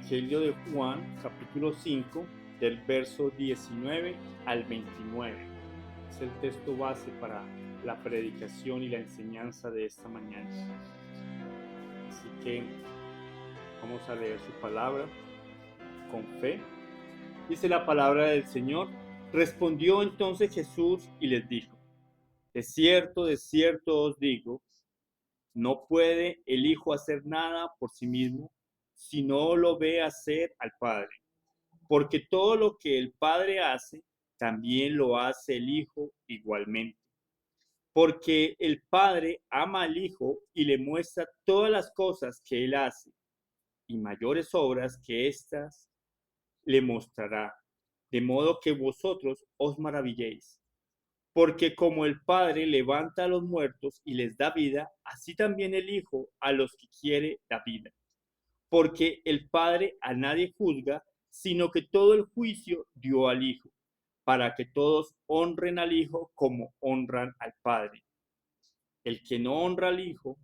Evangelio de Juan, capítulo 5, del verso 19 al 29. Es el texto base para la predicación y la enseñanza de esta mañana. Así que vamos a leer su palabra con fe. Dice la palabra del Señor: respondió entonces Jesús y les dijo: de cierto os digo, no puede el Hijo hacer nada por sí mismo, si no lo ve hacer al Padre. Porque todo lo que el Padre hace, también lo hace el Hijo igualmente. Porque el Padre ama al Hijo y le muestra todas las cosas que Él hace, y mayores obras que éstas le mostrará, de modo que vosotros os maravilléis. Porque como el Padre levanta a los muertos y les da vida, así también el Hijo a los que quiere da vida. Porque el Padre a nadie juzga, sino que todo el juicio dio al Hijo, para que todos honren al Hijo como honran al Padre. El que no honra al Hijo,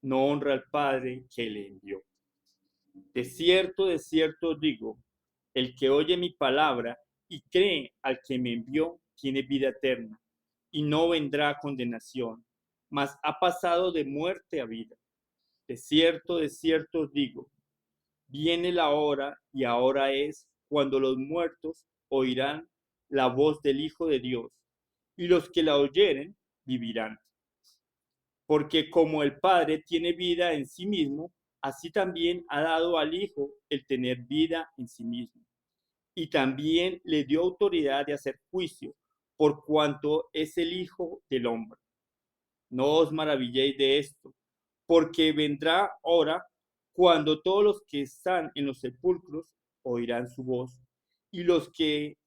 no honra al Padre que le envió. De cierto os digo, el que oye mi palabra y cree al que me envió, tiene vida eterna, y no vendrá a condenación, mas ha pasado de muerte a vida. De cierto os digo, viene la hora, y ahora es, cuando los muertos oirán la voz del Hijo de Dios, y los que la oyeren vivirán. Porque como el Padre tiene vida en sí mismo, así también ha dado al Hijo el tener vida en sí mismo. Y también le dio autoridad de hacer juicio, por cuanto es el Hijo del hombre. No os maravilléis de esto, porque vendrá hora cuando todos los que están en los sepulcros oirán su voz, y los que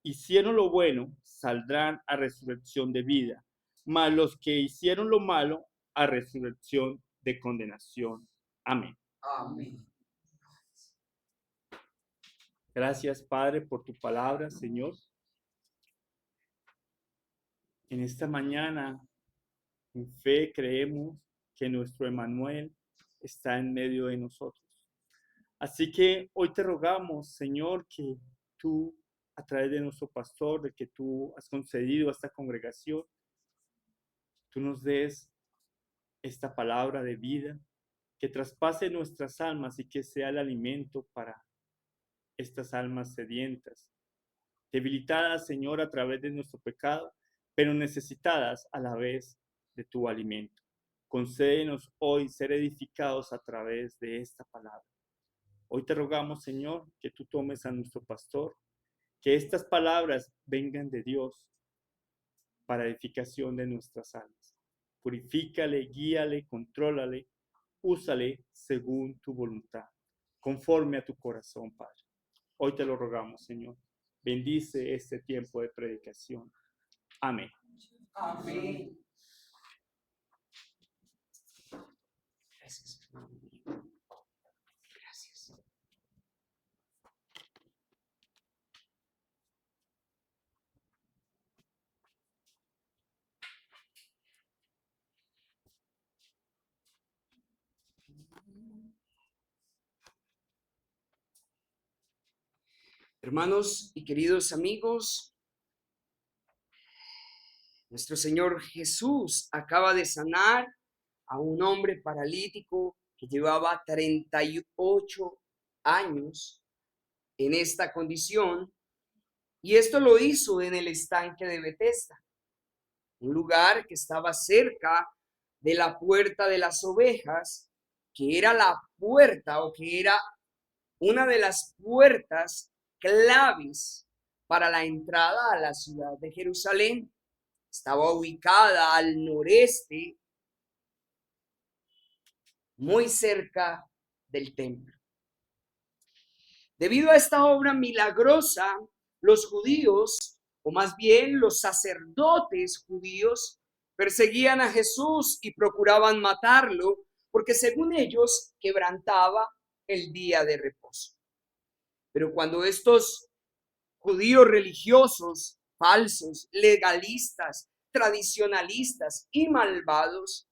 hicieron lo bueno saldrán a resurrección de vida, mas los que hicieron lo malo a resurrección de condenación. Amén. Amén. Gracias, Padre, por tu palabra, Señor. En esta mañana, en fe, creemos que nuestro Emmanuel está en medio de nosotros. Así que hoy te rogamos, Señor, que tú, a través de nuestro pastor, de que tú has concedido a esta congregación, tú nos des esta palabra de vida, que traspase nuestras almas y que sea el alimento para estas almas sedientas, debilitadas, Señor, a través de nuestro pecado, pero necesitadas a la vez de tu alimento. Concédenos hoy ser edificados a través de esta palabra. Hoy te rogamos, Señor, que tú tomes a nuestro pastor, que estas palabras vengan de Dios para edificación de nuestras almas. Purifícale, guíale, contrólale, úsale según tu voluntad, conforme a tu corazón, Padre. Hoy te lo rogamos, Señor. Bendice este tiempo de predicación. Amén. Amén. Gracias. Gracias. Hermanos y queridos amigos, nuestro Señor Jesús acaba de sanar a un hombre paralítico que llevaba 38 años en esta condición, y esto lo hizo en el estanque de Betesda, un lugar que estaba cerca de la puerta de las ovejas, que era la puerta o que era una de las puertas claves para la entrada a la ciudad de Jerusalén. Estaba ubicada al noreste, muy cerca del templo. Debido a esta obra milagrosa, los judíos, o más bien los sacerdotes judíos, perseguían a Jesús y procuraban matarlo, porque según ellos quebrantaba el día de reposo. Pero cuando estos judíos religiosos, falsos, legalistas, tradicionalistas y malvados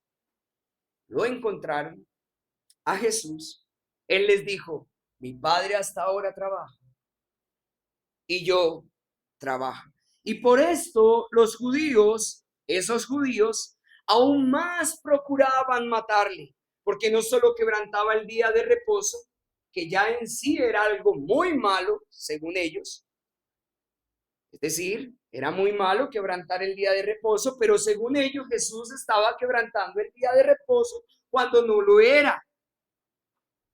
lo encontraron a Jesús, él les dijo: Mi Padre hasta ahora trabaja y yo trabajo. Y por esto los judíos, esos judíos, aún más procuraban matarle, porque no solo quebrantaba el día de reposo, que ya en sí era algo muy malo, según ellos. Es decir, era muy malo quebrantar el día de reposo, pero según ellos Jesús estaba quebrantando el día de reposo cuando no lo era.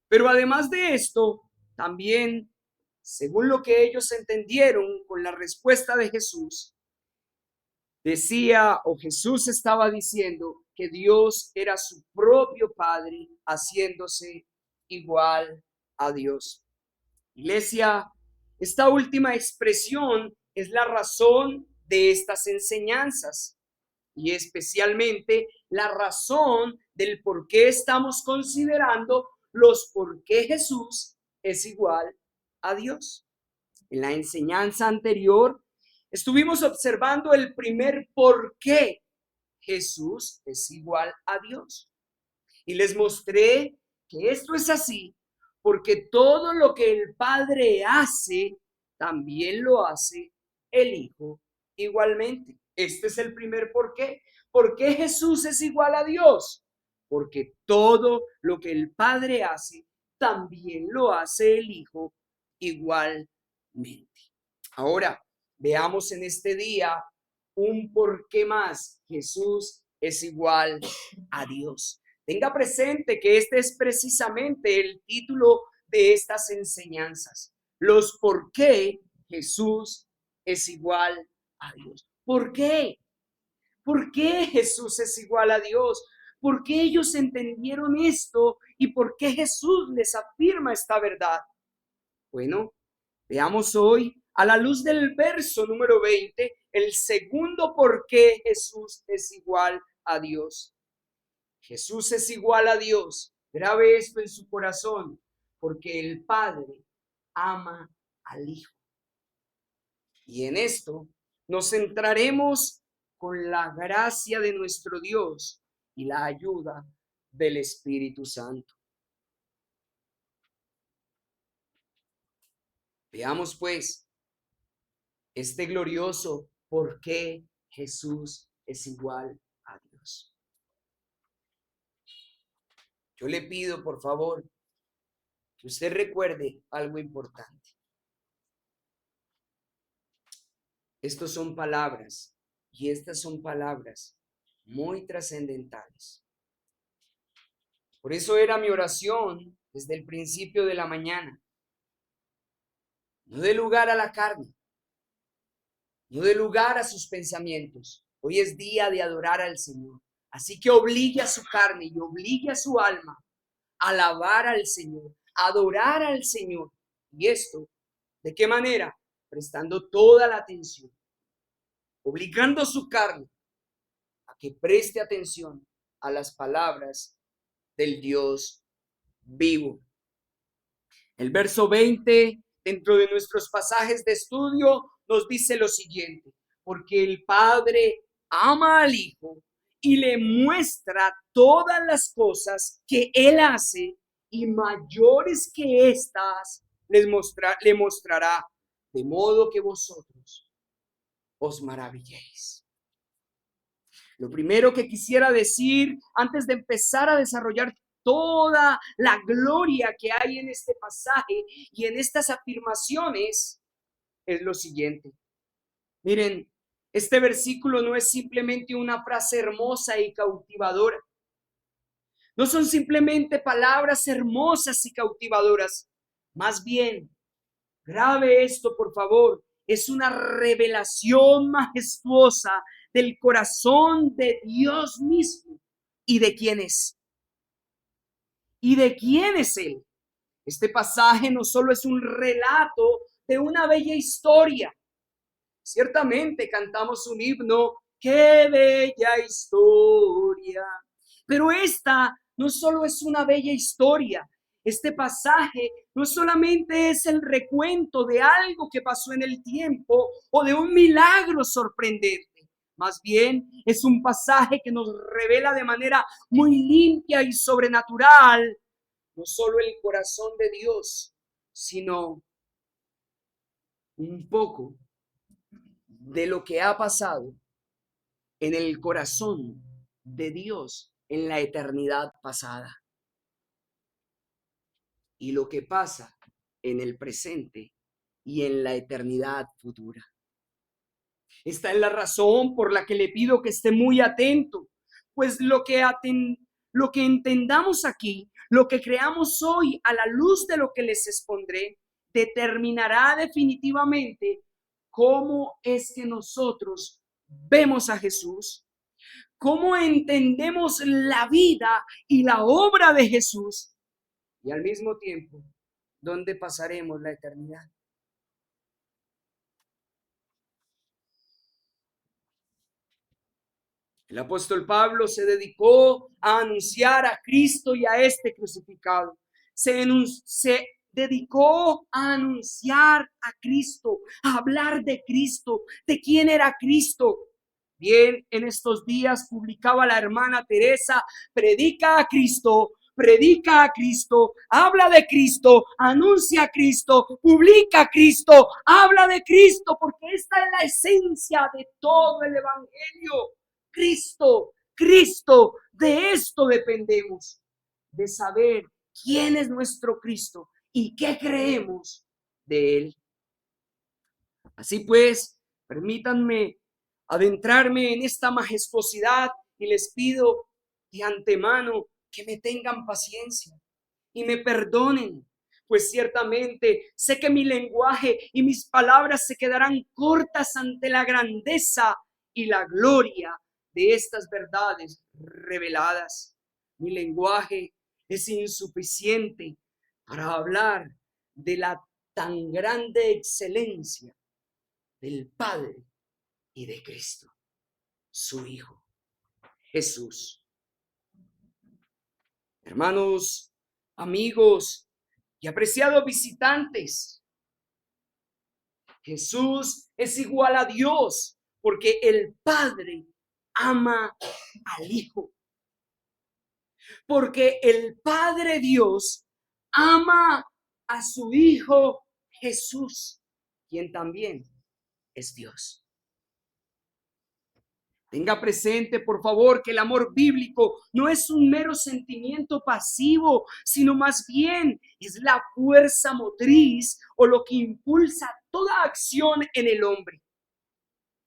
Pero además de esto, también, según lo que ellos entendieron con la respuesta de Jesús, decía o Jesús estaba diciendo que Dios era su propio Padre, haciéndose igual a Dios. Iglesia, esta última expresión es la razón de estas enseñanzas y especialmente la razón del por qué estamos considerando los por qué Jesús es igual a Dios. En la enseñanza anterior estuvimos observando el primer por qué Jesús es igual a Dios. Y les mostré que esto es así porque todo lo que el Padre hace, también lo hace el Hijo igualmente. Este es el primer por qué. ¿Por qué Jesús es igual a Dios? Porque todo lo que el Padre hace, también lo hace el Hijo igualmente. Ahora, veamos en este día un por qué más Jesús es igual a Dios. Tenga presente que este es precisamente el título de estas enseñanzas. Los por qué Jesús es igual a Dios. ¿Por qué? ¿Por qué Jesús es igual a Dios? ¿Por qué ellos entendieron esto? ¿Y por qué Jesús les afirma esta verdad? Bueno, veamos hoy, a la luz del verso número 20, el segundo por qué Jesús es igual a Dios. Jesús es igual a Dios. Grabe esto en su corazón, porque el Padre ama al Hijo. Y en esto nos centraremos con la gracia de nuestro Dios y la ayuda del Espíritu Santo. Veamos pues este glorioso por qué Jesús es igual a Dios. Yo le pido, por favor, que usted recuerde algo importante. Estas son palabras y estas son palabras muy trascendentales. Por eso era mi oración desde el principio de la mañana. No dé lugar a la carne, no dé lugar a sus pensamientos. Hoy es día de adorar al Señor. Así que obligue a su carne y obligue a su alma a alabar al Señor, a adorar al Señor. ¿Y esto de qué manera? Prestando toda la atención, obligando a su carne a que preste atención a las palabras del Dios vivo. El verso 20, dentro de nuestros pasajes de estudio, nos dice lo siguiente: porque el Padre ama al Hijo y le muestra todas las cosas que Él hace, y mayores que estas le mostrará, de modo que vosotros os maravilléis. Lo primero que quisiera decir antes de empezar a desarrollar toda la gloria que hay en este pasaje y en estas afirmaciones es lo siguiente. Miren, este versículo no es simplemente una frase hermosa y cautivadora. No son simplemente palabras hermosas y cautivadoras. Más bien, grabe esto, por favor, es una revelación majestuosa del corazón de Dios mismo. ¿Y de quién es? ¿Y de quién es Él? Este pasaje no solo es un relato de una bella historia. Ciertamente cantamos un himno, ¡qué bella historia! Pero esta no solo es una bella historia. Este pasaje no solamente es el recuento de algo que pasó en el tiempo o de un milagro sorprendente. Más bien es un pasaje que nos revela de manera muy limpia y sobrenatural no solo el corazón de Dios, sino un poco de lo que ha pasado en el corazón de Dios en la eternidad pasada y lo que pasa en el presente y en la eternidad futura. Esta es la razón por la que le pido que esté muy atento, pues lo que entendamos aquí, lo que creamos hoy a la luz de lo que les expondré, determinará definitivamente cómo es que nosotros vemos a Jesús, cómo entendemos la vida y la obra de Jesús y al mismo tiempo dónde pasaremos la eternidad. El apóstol Pablo se dedicó a anunciar a Cristo y a este crucificado. Se dedicó a anunciar a Cristo, a hablar de Cristo, de quién era Cristo. Bien, en estos días publicaba la hermana Teresa: predica a Cristo, habla de Cristo, anuncia a Cristo, publica a Cristo, habla de Cristo, porque esta es la esencia de todo el evangelio. Cristo, Cristo, de esto dependemos, de saber quién es nuestro Cristo y qué creemos de Él. Así pues, permítanme adentrarme en esta majestuosidad y les pido de antemano que me tengan paciencia y me perdonen, pues ciertamente sé que mi lenguaje y mis palabras se quedarán cortas ante la grandeza y la gloria de estas verdades reveladas. Mi lenguaje es insuficiente para hablar de la tan grande excelencia del Padre y de Cristo, su Hijo, Jesús. Hermanos, amigos y apreciados visitantes, Jesús es igual a Dios porque el Padre ama al Hijo. Porque el Padre Dios ama a su Hijo Jesús, quien también es Dios. Tenga presente, por favor, que el amor bíblico no es un mero sentimiento pasivo, sino más bien es la fuerza motriz o lo que impulsa toda acción en el hombre.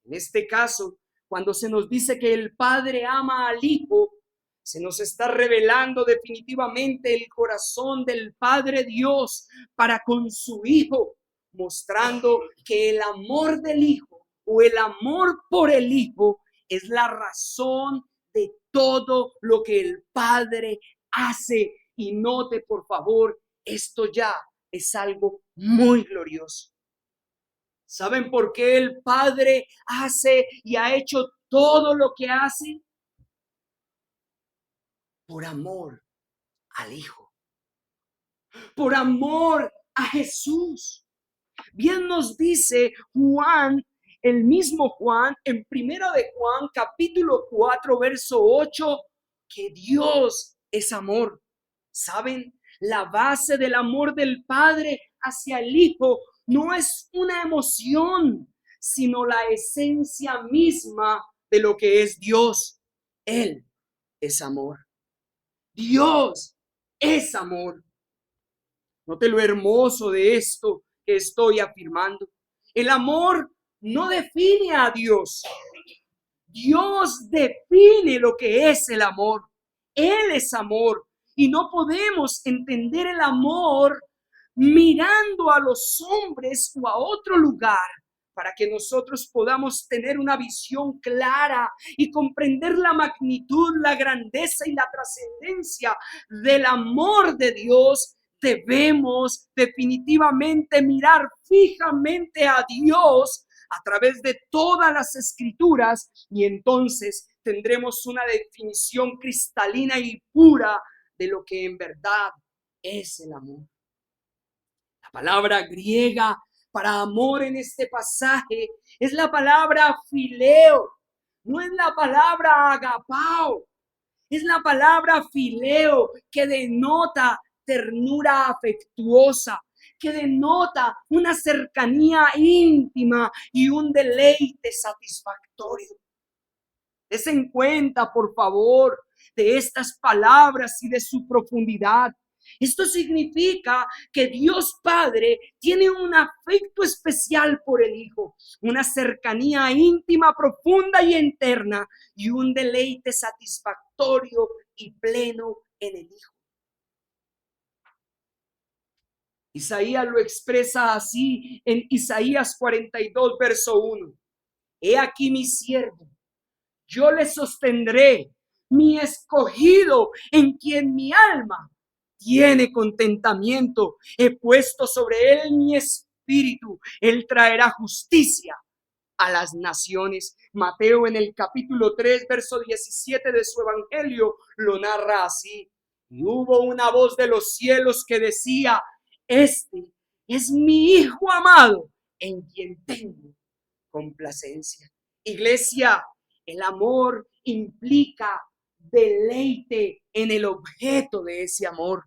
En este caso, cuando se nos dice que el Padre ama al Hijo, se nos está revelando definitivamente el corazón del Padre Dios para con su Hijo, mostrando que el amor del Hijo o el amor por el Hijo es la razón de todo lo que el Padre hace. Y note, por favor, esto ya es algo muy glorioso. ¿Saben por qué el Padre hace y ha hecho todo lo que hace? Por amor al Hijo, por amor a Jesús. Bien nos dice Juan, el mismo Juan, en Primera de Juan, capítulo 4, verso 8, que Dios es amor. ¿Saben? La base del amor del Padre hacia el Hijo no es una emoción, sino la esencia misma de lo que es Dios. Él es amor. Dios es amor. Note lo hermoso de esto que estoy afirmando. El amor no define a Dios. Dios define lo que es el amor. Él es amor. Y no podemos entender el amor mirando a los hombres o a otro lugar para que nosotros podamos tener una visión clara y comprender la magnitud, la grandeza y la trascendencia del amor de Dios. Debemos definitivamente mirar fijamente a Dios a través de todas las escrituras y entonces tendremos una definición cristalina y pura de lo que en verdad es el amor. La palabra griega para amor en este pasaje es la palabra fileo, no es la palabra agapao, es la palabra fileo que denota ternura afectuosa, que denota una cercanía íntima y un deleite satisfactorio. Desen cuenta, por favor, de estas palabras y de su profundidad. Esto significa que Dios Padre tiene un afecto especial por el Hijo, una cercanía íntima, profunda y eterna, y un deleite satisfactorio y pleno en el Hijo. Isaías lo expresa así en Isaías 42, verso 1. He aquí mi siervo, yo le sostendré, mi escogido, en quien mi alma tiene contentamiento. He puesto sobre él mi espíritu. Él traerá justicia a las naciones. Mateo en el capítulo 3, verso 17 de su evangelio lo narra así. Y hubo una voz de los cielos que decía: este es mi Hijo amado, en quien tengo complacencia. Iglesia, el amor implica deleite en el objeto de ese amor.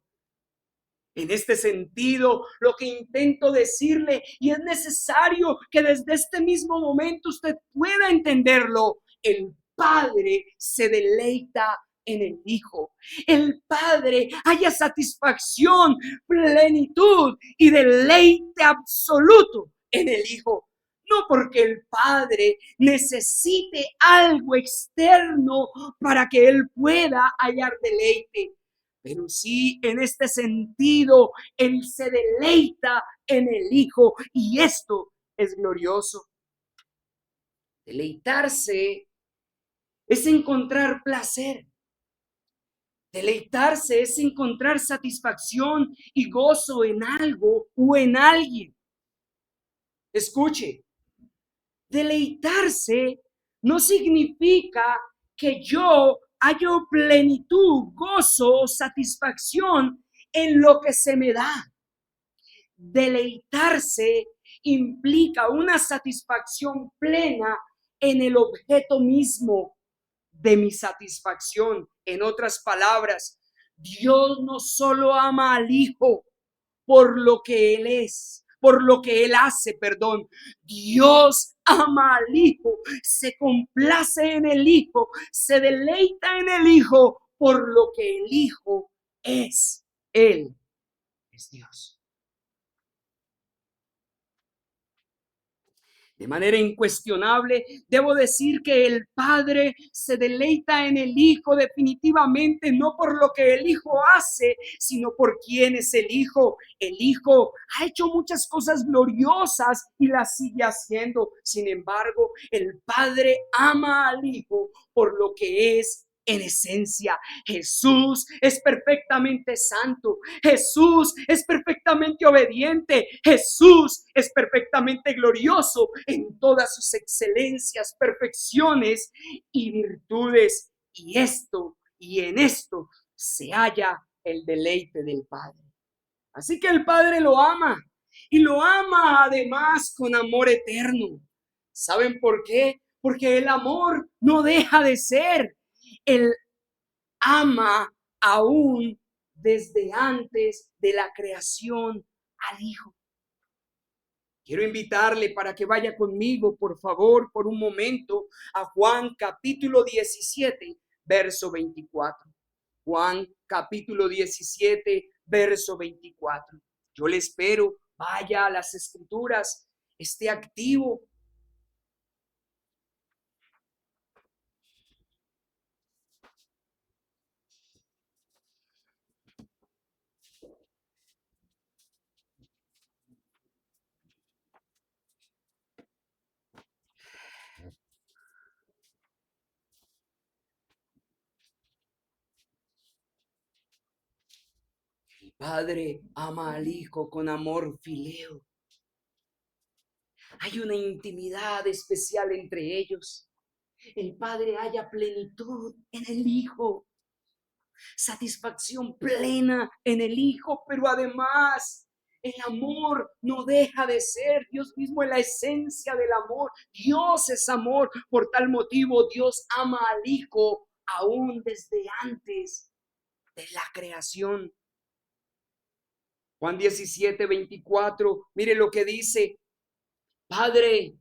En este sentido, lo que intento decirle, y es necesario que desde este mismo momento usted pueda entenderlo, el Padre se deleita en el Hijo. El Padre haya satisfacción, plenitud y deleite absoluto en el Hijo. No porque el Padre necesite algo externo para que Él pueda hallar deleite, pero sí, en este sentido, Él se deleita en el Hijo, y esto es glorioso. Deleitarse es encontrar placer. Deleitarse es encontrar satisfacción y gozo en algo o en alguien. Escuche, deleitarse no significa que yo hallo plenitud, gozo, satisfacción en lo que se me da. Deleitarse implica una satisfacción plena en el objeto mismo de mi satisfacción. En otras palabras, Dios no solo ama al Hijo por lo que Él es, por lo que Él hace, perdón. Dios ama al Hijo, se complace en el Hijo, se deleita en el Hijo por lo que el Hijo es. Él es Dios. De manera incuestionable, debo decir que el Padre se deleita en el Hijo definitivamente, no por lo que el Hijo hace, sino por quién es el Hijo. El Hijo ha hecho muchas cosas gloriosas y las sigue haciendo. Sin embargo, el Padre ama al Hijo por lo que es en esencia. Jesús es perfectamente santo. Jesús es perfectamente obediente. Jesús es perfectamente glorioso en todas sus excelencias, perfecciones y virtudes. Y en esto se halla el deleite del Padre. Así que el Padre lo ama, y lo ama además con amor eterno. ¿Saben por qué? Porque el amor no deja de ser. Él ama aún desde antes de la creación al Hijo. Quiero invitarle para que vaya conmigo, por favor, por un momento, a Juan capítulo 17, verso 24. Juan capítulo 17, verso 24. Yo le espero, vaya a las Escrituras, esté activo. El Padre ama al Hijo con amor fileo. Hay una intimidad especial entre ellos. El Padre halla plenitud en el Hijo, satisfacción plena en el Hijo, pero además el amor no deja de ser. Dios mismo es la esencia del amor. Dios es amor. Por tal motivo, Dios ama al Hijo aún desde antes de la creación. Juan 17:24, mire lo que dice: Padre,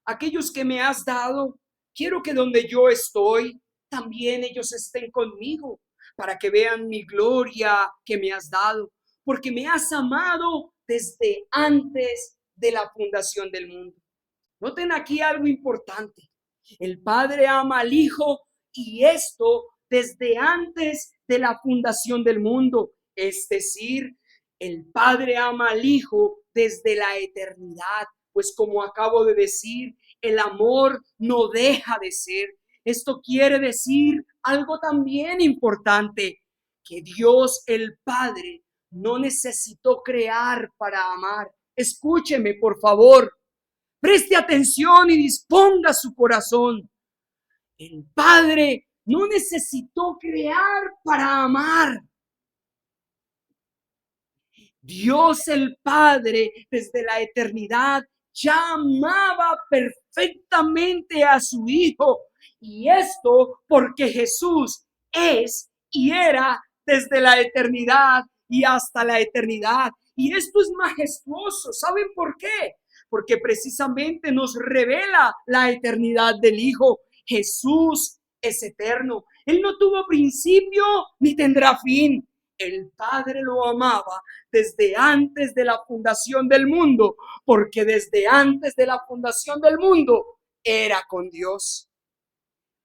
aquellos que me has dado, quiero que donde yo estoy, también ellos estén conmigo, para que vean mi gloria que me has dado, porque me has amado desde antes de la fundación del mundo. Noten aquí algo importante. El Padre ama al Hijo, y esto desde antes de la fundación del mundo. Es decir, el Padre ama al Hijo desde la eternidad. Pues como acabo de decir, el amor no deja de ser. Esto quiere decir algo también importante, que Dios el Padre no necesitó crear para amar. Escúcheme, por favor. Preste atención y disponga su corazón. El Padre no necesitó crear para amar. Dios el Padre desde la eternidad ya amaba perfectamente a su Hijo. Y esto porque Jesús es y era desde la eternidad y hasta la eternidad. Y esto es majestuoso. ¿Saben por qué? Porque precisamente nos revela la eternidad del Hijo. Jesús es eterno. Él no tuvo principio ni tendrá fin. El Padre lo amaba desde antes de la fundación del mundo, porque desde antes de la fundación del mundo era con Dios.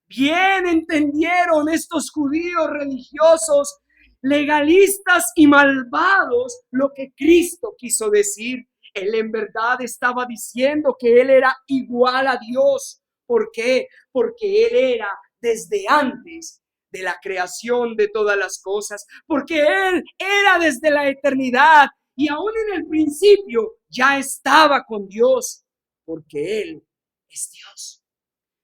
Bien entendieron estos judíos religiosos, legalistas y malvados lo que Cristo quiso decir. Él en verdad estaba diciendo que Él era igual a Dios. ¿Por qué? Porque Él era desde antes de la creación de todas las cosas, porque Él era desde la eternidad y aún en el principio ya estaba con Dios, porque Él es Dios.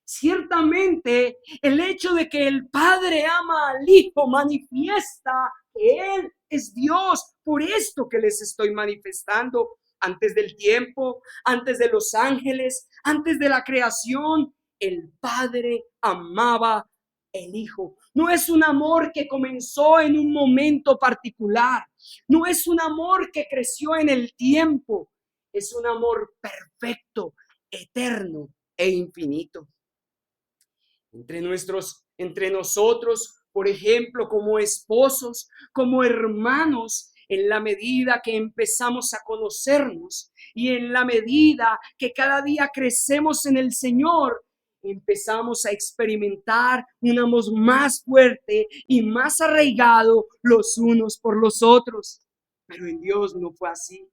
Ciertamente, el hecho de que el Padre ama al Hijo manifiesta que Él es Dios. Por esto que les estoy manifestando, antes del tiempo, antes de los ángeles, antes de la creación, el Padre amaba el Hijo. No es un amor que comenzó en un momento particular. No es un amor que creció en el tiempo. Es un amor perfecto, eterno e infinito. Entre nosotros, por ejemplo, como esposos, como hermanos, en la medida que empezamos a conocernos y en la medida que cada día crecemos en el Señor, empezamos a experimentar un amor más fuerte y más arraigado los unos por los otros. Pero en Dios no fue así.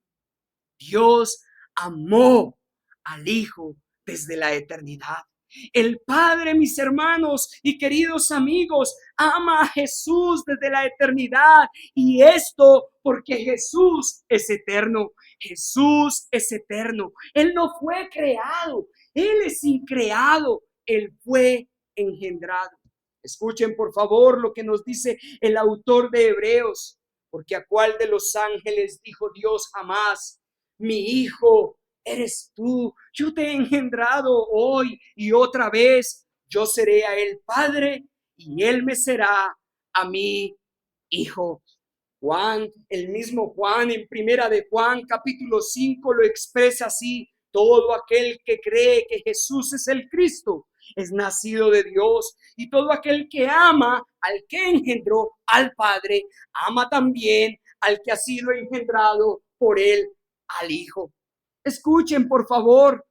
Dios amó al Hijo desde la eternidad. El Padre, mis hermanos y queridos amigos, ama a Jesús desde la eternidad, y esto porque Jesús es eterno. Jesús es eterno. Él no fue creado, Él es increado, Él fue engendrado. Escuchen por favor lo que nos dice el autor de Hebreos, porque a cuál de los ángeles dijo Dios jamás: mi hijo eres tú, yo te he engendrado hoy y otra vez, yo seré a él padre y él me será a mí hijo. Juan, el mismo Juan, en primera de Juan capítulo 5 lo expresa así: todo aquel que cree que Jesús es el Cristo es nacido de Dios, y todo aquel que ama al que engendró al Padre, ama también al que ha sido engendrado por él, al Hijo. Escuchen, por favor.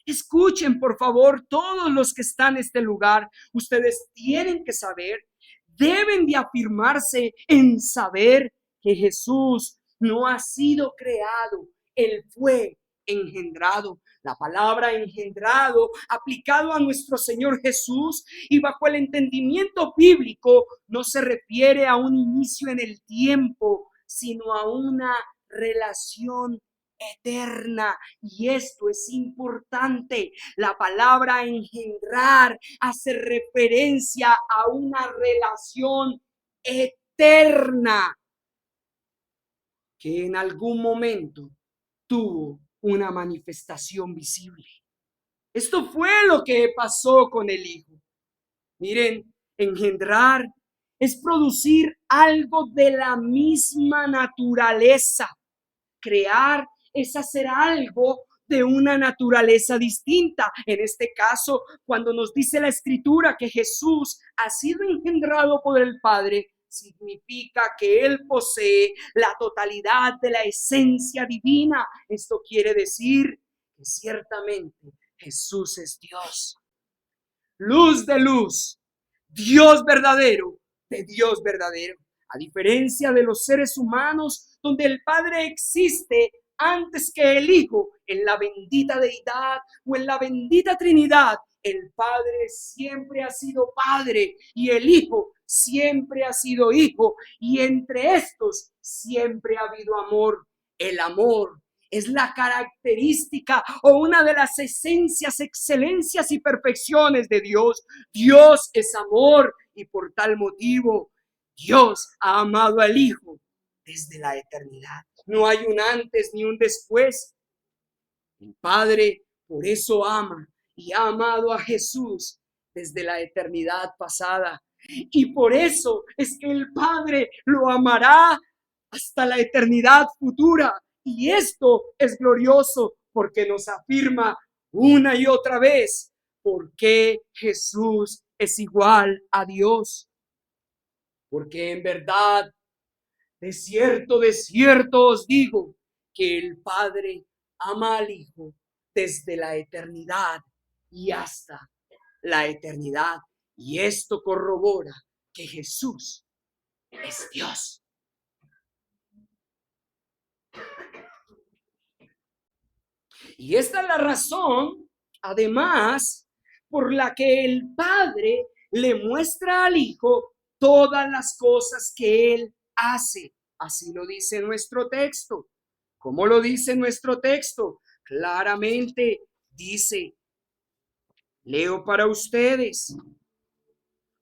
Escuchen, por favor, todos los que están en este lugar. Ustedes tienen que saber, deben de afirmarse en saber que Jesús no ha sido creado, Él fue engendrado. La palabra engendrado, aplicado a nuestro Señor Jesús y bajo el entendimiento bíblico, no se refiere a un inicio en el tiempo, sino a una relación eterna. Y esto es importante. La palabra engendrar hace referencia a una relación eterna que en algún momento tuvo una manifestación visible. Esto fue lo que pasó con el Hijo. Miren, engendrar es producir algo de la misma naturaleza. Crear es hacer algo de una naturaleza distinta. En este caso, cuando nos dice la Escritura que Jesús ha sido engendrado por el Padre, significa que Él posee la totalidad de la esencia divina. Esto quiere decir que ciertamente Jesús es Dios. Luz de luz, Dios verdadero de Dios verdadero. A diferencia de los seres humanos, donde el Padre existe antes que el Hijo, en la bendita deidad o en la bendita Trinidad, el Padre siempre ha sido Padre y el Hijo siempre ha sido Hijo, y entre estos siempre ha habido amor. El amor es la característica o una de las esencias, excelencias y perfecciones de Dios. Dios es amor y por tal motivo Dios ha amado al Hijo desde la eternidad. No hay un antes ni un después. El Padre por eso ama y ha amado a Jesús desde la eternidad pasada. Y por eso es que el Padre lo amará hasta la eternidad futura. Y esto es glorioso porque nos afirma una y otra vez por qué Jesús es igual a Dios. Porque en verdad, de cierto os digo que el Padre ama al Hijo desde la eternidad y hasta la eternidad. Y esto corrobora que Jesús es Dios. Y esta es la razón, además, por la que el Padre le muestra al Hijo todas las cosas que Él hace. Así lo dice nuestro texto. ¿Cómo lo dice nuestro texto? Claramente dice, leo para ustedes,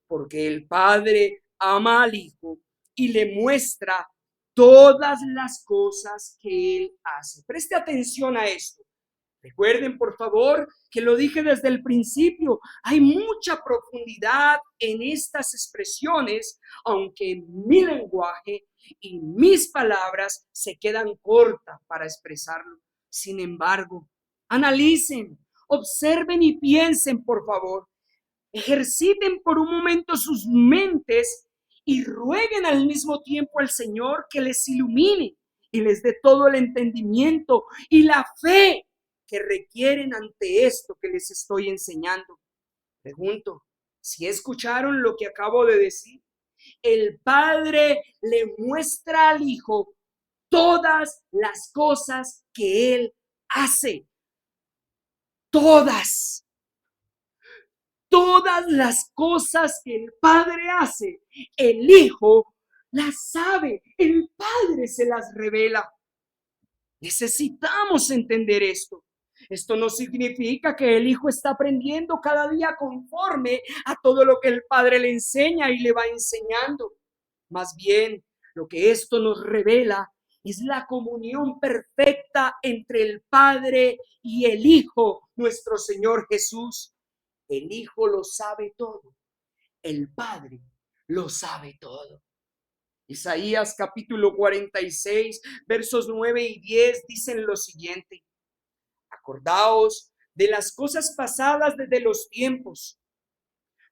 porque el Padre ama al Hijo y le muestra todas las cosas que Él hace. Preste atención a esto. Recuerden, por favor, que lo dije desde el principio. Hay mucha profundidad en estas expresiones, aunque mi lenguaje y mis palabras se quedan cortas para expresarlo. Sin embargo, analicen, observen y piensen, por favor. Ejerciten por un momento sus mentes y rueguen al mismo tiempo al Señor que les ilumine y les dé todo el entendimiento y la fe que requieren ante esto que les estoy enseñando. Pregunto, ¿si escucharon lo que acabo de decir? El Padre le muestra al Hijo todas las cosas que Él hace. Todas las cosas que el Padre hace, el Hijo las sabe, el Padre se las revela. Necesitamos entender esto. Esto no significa que el Hijo está aprendiendo cada día conforme a todo lo que el Padre le enseña y le va enseñando. Más bien, lo que esto nos revela es la comunión perfecta entre el Padre y el Hijo, nuestro Señor Jesús. El Hijo lo sabe todo. El Padre lo sabe todo. Isaías capítulo 46, versos 9 y 10 dicen lo siguiente. Acordaos de las cosas pasadas desde los tiempos,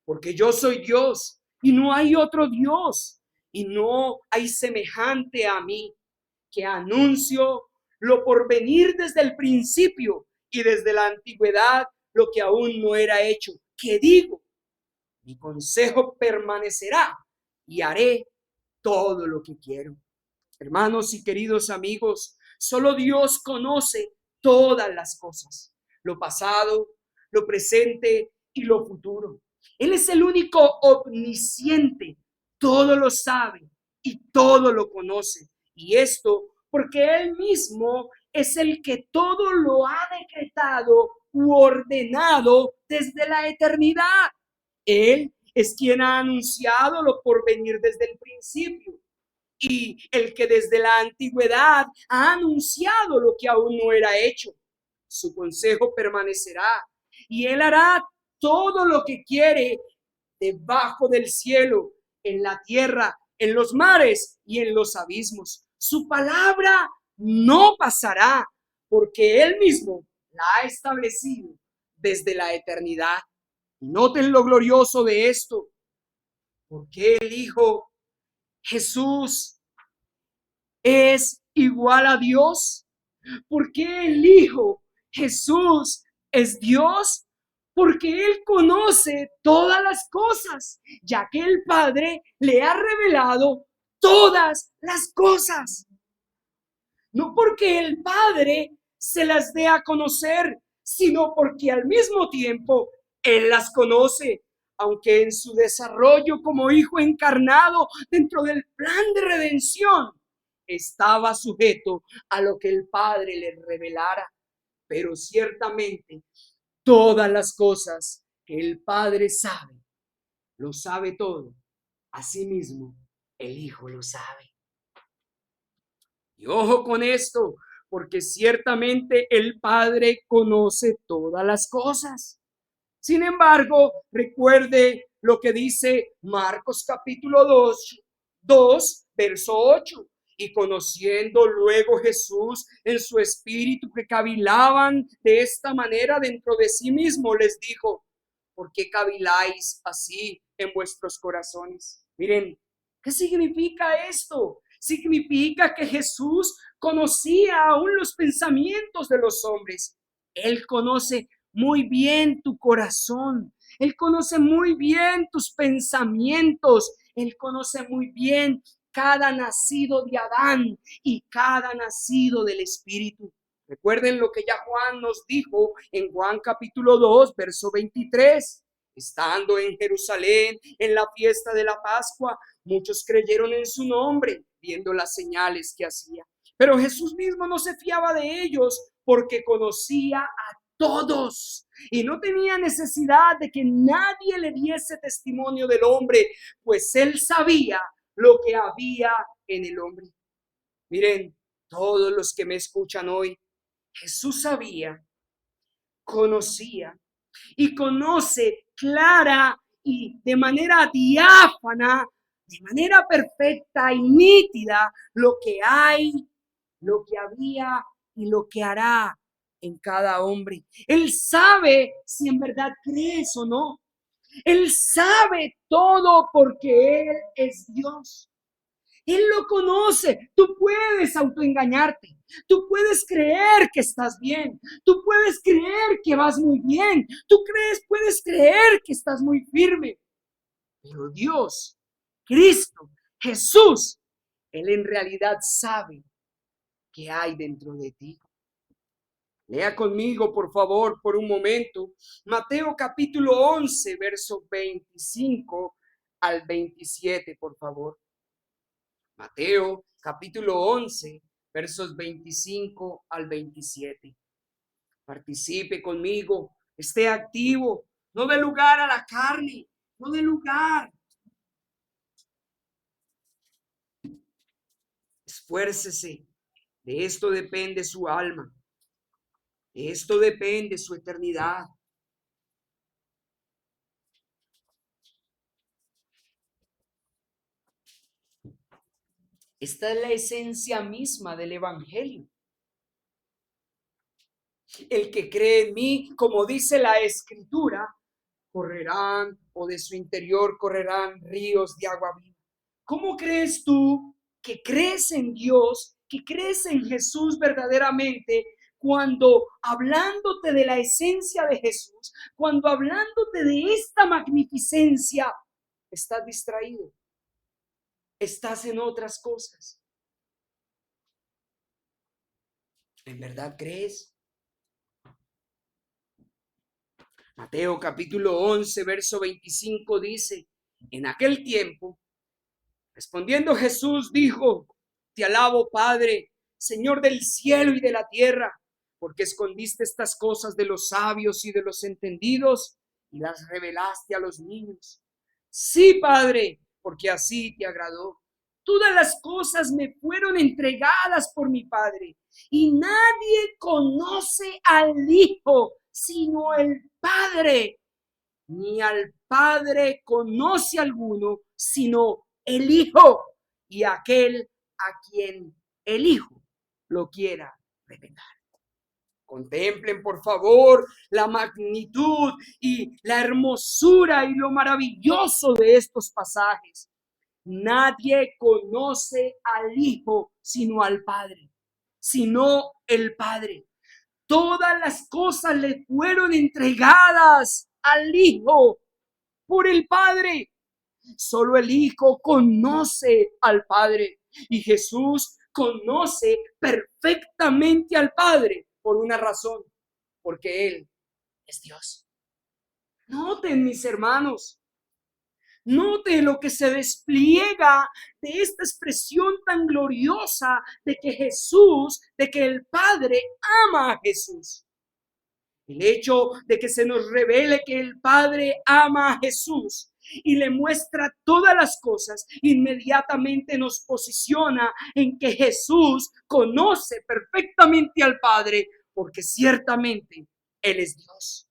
porque yo soy Dios y no hay otro Dios, y no hay semejante a mí, que anuncio lo por venir desde el principio y desde la antigüedad lo que aún no era hecho, que digo, mi consejo permanecerá y haré todo lo que quiero. Hermanos y queridos amigos, solo Dios conoce todas las cosas, lo pasado, lo presente y lo futuro. Él es el único omnisciente, todo lo sabe y todo lo conoce. Y esto porque Él mismo es el que todo lo ha decretado u ordenado desde la eternidad. Él es quien ha anunciado lo por venir desde el principio y el que desde la antigüedad ha anunciado lo que aún no era hecho. Su consejo permanecerá y Él hará todo lo que quiere debajo del cielo, en la tierra, en los mares y en los abismos. Su palabra no pasará, porque Él mismo la ha establecido desde la eternidad. Y noten lo glorioso de esto, porque el Hijo Jesús es igual a Dios. ¿Por qué el Hijo Jesús es Dios? Porque Él conoce todas las cosas, ya que el Padre le ha revelado todas las cosas. No porque el Padre se las dé a conocer, sino porque al mismo tiempo Él las conoce, aunque en su desarrollo como Hijo encarnado dentro del plan de redención estaba sujeto a lo que el Padre le revelara. Pero ciertamente todas las cosas que el Padre sabe, lo sabe todo. Asimismo, el Hijo lo sabe. Y ojo con esto, porque ciertamente el Padre conoce todas las cosas. Sin embargo, recuerde lo que dice Marcos capítulo 2, verso 8. Y conociendo luego Jesús en su espíritu que cavilaban de esta manera dentro de sí mismo, les dijo: ¿por qué caviláis así en vuestros corazones? Miren, ¿qué significa esto? Significa que Jesús conocía aún los pensamientos de los hombres. Él conoce muy bien tu corazón. Él conoce muy bien tus pensamientos. Él conoce muy bien cada nacido de Adán y cada nacido del Espíritu. Recuerden lo que ya Juan nos dijo en Juan capítulo 2, verso 23. Estando en Jerusalén en la fiesta de la Pascua, muchos creyeron en su nombre, viendo las señales que hacía. Pero Jesús mismo no se fiaba de ellos, porque conocía a todos y no tenía necesidad de que nadie le diese testimonio del hombre, pues él sabía lo que había en el hombre. Miren, todos los que me escuchan hoy, Jesús sabía, conocía y conoce clara y de manera diáfana, de manera perfecta y nítida lo que hay, lo que había y lo que hará en cada hombre. Él sabe si en verdad crees o no. Él sabe todo porque Él es Dios. Él lo conoce. Tú puedes autoengañarte. Tú puedes creer que estás bien. Tú puedes creer que vas muy bien. Puedes creer que estás muy firme. Pero Dios, Cristo, Jesús, Él en realidad sabe qué hay dentro de ti. Lea conmigo, por favor, por un momento, Mateo capítulo 11, versos 25 al 27, por favor. Mateo capítulo 11, versos 25 al 27. Participe conmigo, esté activo, no dé lugar a la carne, no dé lugar. Esfuércese, de esto depende su alma, de esto depende su eternidad. Esta es la esencia misma del Evangelio. El que cree en mí, como dice la Escritura, correrán o de su interior correrán ríos de agua viva. ¿Cómo crees tú que crees en Dios, que crees en Jesús verdaderamente, cuando hablándote de la esencia de Jesús, cuando hablándote de esta magnificencia, estás distraído? Estás en otras cosas. ¿En verdad crees? Mateo capítulo 11, verso 25 dice: en aquel tiempo, respondiendo Jesús dijo: te alabo, Padre, Señor del cielo y de la tierra, porque escondiste estas cosas de los sabios y de los entendidos y las revelaste a los niños. Sí, Padre, porque así te agradó. Todas las cosas me fueron entregadas por mi Padre, y nadie conoce al Hijo sino el Padre, ni al Padre conoce alguno sino el Hijo y aquel a quien el Hijo lo quiera revelar. Contemplen, por favor, la magnitud y la hermosura y lo maravilloso de estos pasajes. Nadie conoce al Hijo sino al Padre, sino el Padre. Todas las cosas le fueron entregadas al Hijo por el Padre. Solo el Hijo conoce al Padre y Jesús conoce perfectamente al Padre por una razón, porque Él es Dios. Noten, mis hermanos, note lo que se despliega de esta expresión tan gloriosa de que el Padre ama a Jesús. El hecho de que se nos revele que el Padre ama a Jesús y le muestra todas las cosas, inmediatamente nos posiciona en que Jesús conoce perfectamente al Padre, porque ciertamente Él es Dios.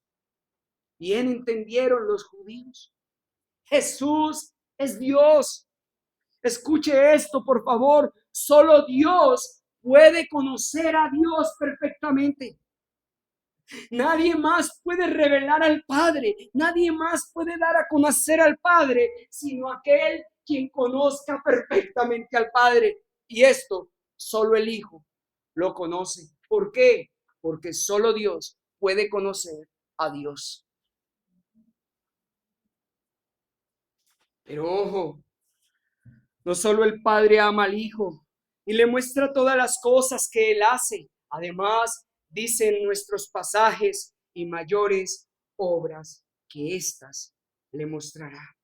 Bien entendieron los judíos. Jesús es Dios. Escuche esto, por favor. Solo Dios puede conocer a Dios perfectamente. Nadie más puede revelar al Padre, nadie más puede dar a conocer al Padre, sino aquel quien conozca perfectamente al Padre. Y esto solo el Hijo lo conoce. ¿Por qué? Porque solo Dios puede conocer a Dios. Pero ojo, no solo el Padre ama al Hijo y le muestra todas las cosas que Él hace. Además, dicen nuestros pasajes, y mayores obras que éstas le mostrará.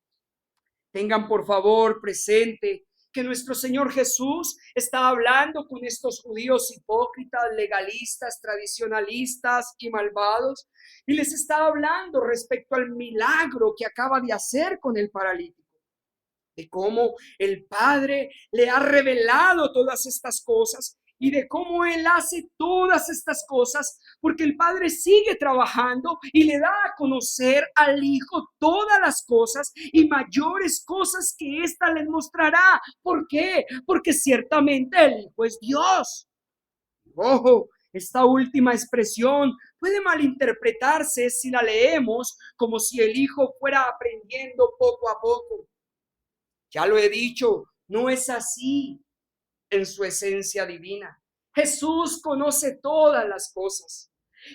Tengan por favor presente que nuestro Señor Jesús está hablando con estos judíos hipócritas, legalistas, tradicionalistas y malvados, y les está hablando respecto al milagro que acaba de hacer con el paralítico, de cómo el Padre le ha revelado todas estas cosas y de cómo Él hace todas estas cosas, porque el Padre sigue trabajando y le da a conocer al Hijo todas las cosas y mayores cosas que ésta les mostrará. ¿Por qué? Porque ciertamente el Hijo es Dios. Ojo, esta última expresión puede malinterpretarse si la leemos como si el Hijo fuera aprendiendo poco a poco. Ya lo he dicho, no es así en su esencia divina. Jesús conoce todas las cosas.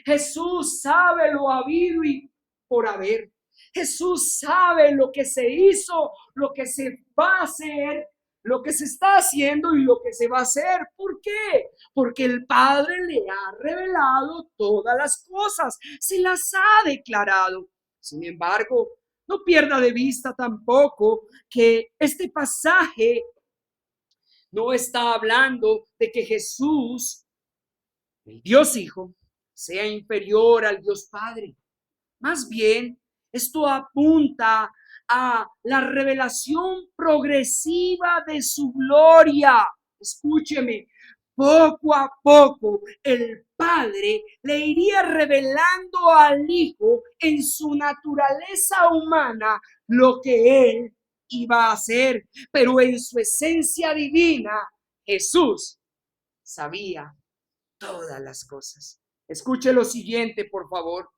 Jesús sabe lo habido y por haber. Jesús sabe lo que se hizo, lo que se va a hacer, lo que se está haciendo y lo que se va a hacer. ¿Por qué? Porque el Padre le ha revelado todas las cosas, se las ha declarado. Sin embargo, no pierda de vista tampoco que este pasaje no está hablando de que Jesús, el Dios Hijo, sea inferior al Dios Padre. Más bien, esto apunta a la revelación progresiva de su gloria. Escúcheme, poco a poco el Padre le iría revelando al Hijo en su naturaleza humana lo que Él iba a hacer, pero en su esencia divina, Jesús sabía todas las cosas. Escuche lo siguiente, por favor.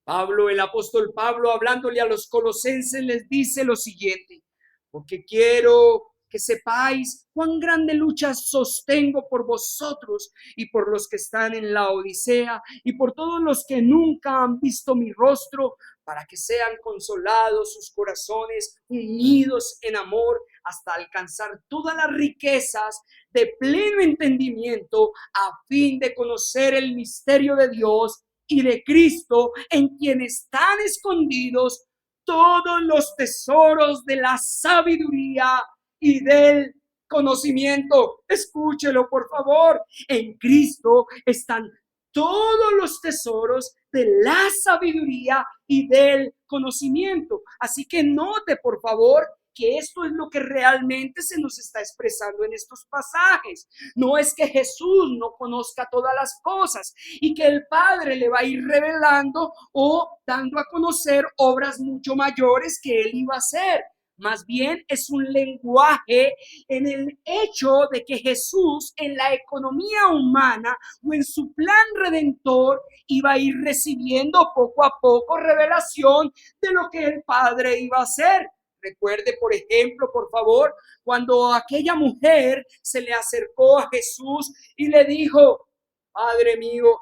Pablo, el apóstol Pablo, hablándole a los colosenses, les dice lo siguiente: porque quiero que sepáis cuán grande lucha sostengo por vosotros y por los que están en la Odisea y por todos los que nunca han visto mi rostro, para que sean consolados sus corazones, unidos en amor, hasta alcanzar todas las riquezas de pleno entendimiento, a fin de conocer el misterio de Dios y de Cristo, en quien están escondidos todos los tesoros de la sabiduría y del conocimiento. Escúchelo, por favor. En Cristo están todos los tesoros de la sabiduría y del conocimiento. Así que note, por favor, que esto es lo que realmente se nos está expresando en estos pasajes. No es que Jesús no conozca todas las cosas y que el Padre le va a ir revelando o dando a conocer obras mucho mayores que Él iba a hacer. Más bien es un lenguaje en el hecho de que Jesús en la economía humana o en su plan redentor iba a ir recibiendo poco a poco revelación de lo que el Padre iba a hacer. Recuerde, por ejemplo, por favor, cuando aquella mujer se le acercó a Jesús y le dijo: Padre mío,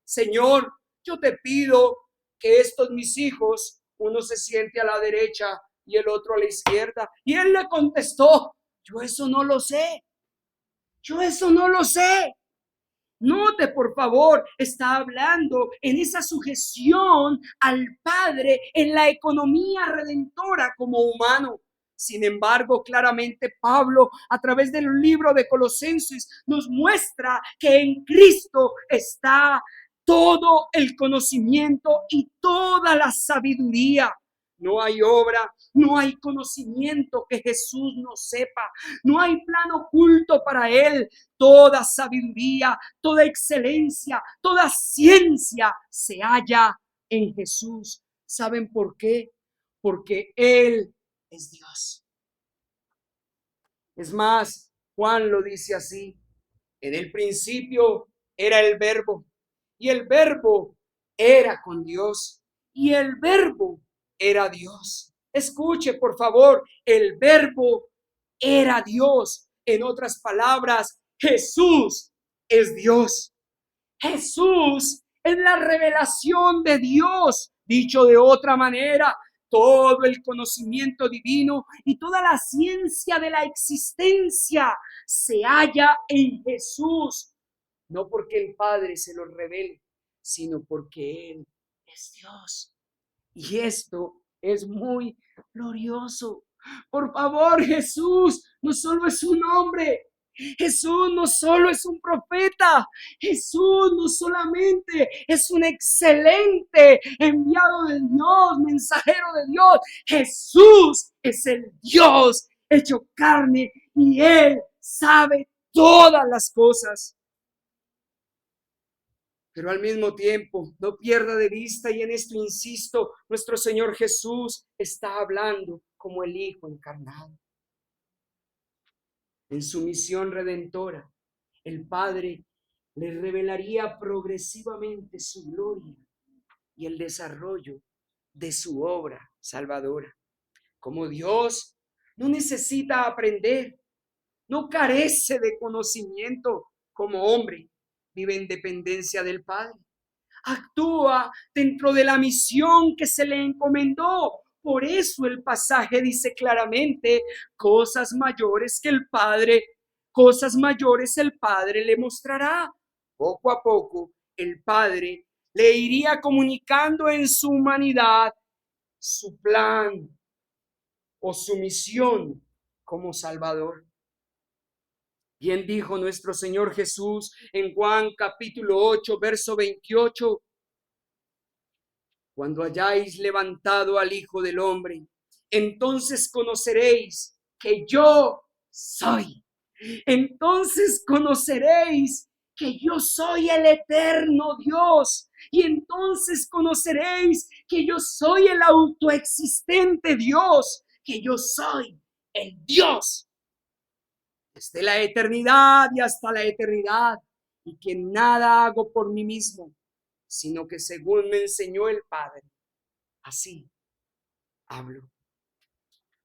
Señor, yo te pido que estos mis hijos, uno se siente a la derecha y el otro a la izquierda. Y él le contestó: yo eso no lo sé. Yo eso no lo sé. Note, por favor, está hablando en esa sujeción al Padre en la economía redentora como humano. Sin embargo, claramente Pablo, a través del libro de Colosenses, nos muestra que en Cristo está todo el conocimiento y toda la sabiduría. No hay obra, no hay conocimiento que Jesús no sepa, no hay plan oculto para él. Toda sabiduría, toda excelencia, toda ciencia se halla en Jesús. ¿Saben por qué? Porque Él es Dios. Es más, Juan lo dice así: en el principio era el Verbo, y el Verbo era con Dios, y el Verbo era Dios. Escuche, por favor, el Verbo era Dios. En otras palabras, Jesús es Dios. Jesús es la revelación de Dios. Dicho de otra manera, todo el conocimiento divino y toda la ciencia de la existencia se halla en Jesús. No porque el Padre se lo revele, sino porque Él es Dios. Y esto es muy glorioso. Por favor, Jesús no solo es un hombre, Jesús no solo es un profeta, Jesús no solamente es un excelente enviado de Dios, mensajero de Dios, Jesús es el Dios hecho carne y Él sabe todas las cosas. Pero al mismo tiempo, no pierda de vista, y en esto insisto, nuestro Señor Jesús está hablando como el Hijo encarnado. En su misión redentora, el Padre le revelaría progresivamente su gloria y el desarrollo de su obra salvadora. Como Dios, no necesita aprender, no carece de conocimiento. Como hombre, vive en dependencia del Padre. Actúa dentro de la misión que se le encomendó. Por eso el pasaje dice claramente: cosas mayores el Padre le mostrará. Poco a poco, el Padre le iría comunicando en su humanidad su plan o su misión como Salvador. Bien dijo nuestro Señor Jesús en Juan capítulo 8, verso 28. Cuando hayáis levantado al Hijo del Hombre, entonces conoceréis que yo soy. Entonces conoceréis que yo soy el eterno Dios. Y entonces conoceréis que yo soy el autoexistente Dios, que yo soy el Dios desde la eternidad y hasta la eternidad, y que nada hago por mí mismo, sino que según me enseñó el Padre, así hablo.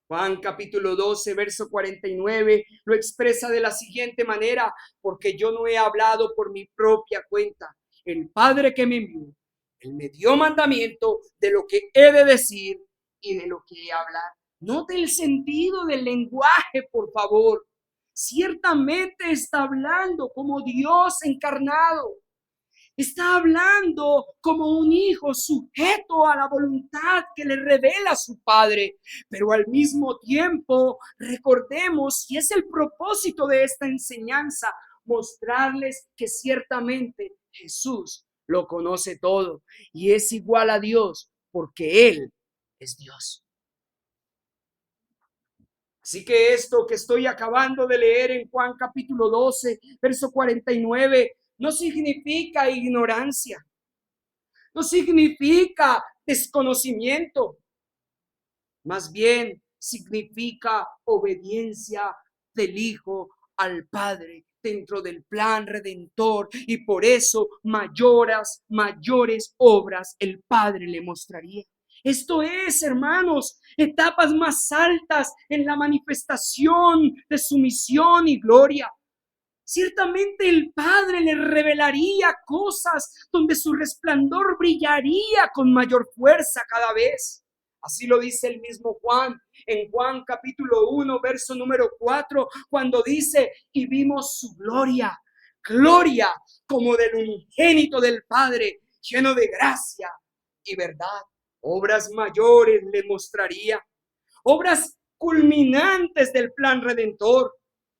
Juan capítulo 12, verso 49 lo expresa de la siguiente manera: porque yo no he hablado por mi propia cuenta. El Padre que me envió, Él me dio mandamiento de lo que he de decir y de lo que he de hablar. Note el sentido del lenguaje, por favor. Ciertamente está hablando como Dios encarnado. Está hablando como un hijo sujeto a la voluntad que le revela su Padre. Pero al mismo tiempo, recordemos, y es el propósito de esta enseñanza, mostrarles que ciertamente Jesús lo conoce todo y es igual a Dios porque Él es Dios. Así que esto que estoy acabando de leer en Juan capítulo 12, verso 49, no significa ignorancia, no significa desconocimiento. Más bien significa obediencia del Hijo al Padre dentro del plan redentor, y por eso mayores obras el Padre le mostraría. Esto es, hermanos, etapas más altas en la manifestación de su misión y gloria. Ciertamente el Padre le revelaría cosas donde su resplandor brillaría con mayor fuerza cada vez. Así lo dice el mismo Juan, en Juan capítulo 1, verso número 4, cuando dice, y vimos su gloria, gloria como del unigénito del Padre, lleno de gracia y verdad. Obras mayores le mostraría, obras culminantes del plan redentor,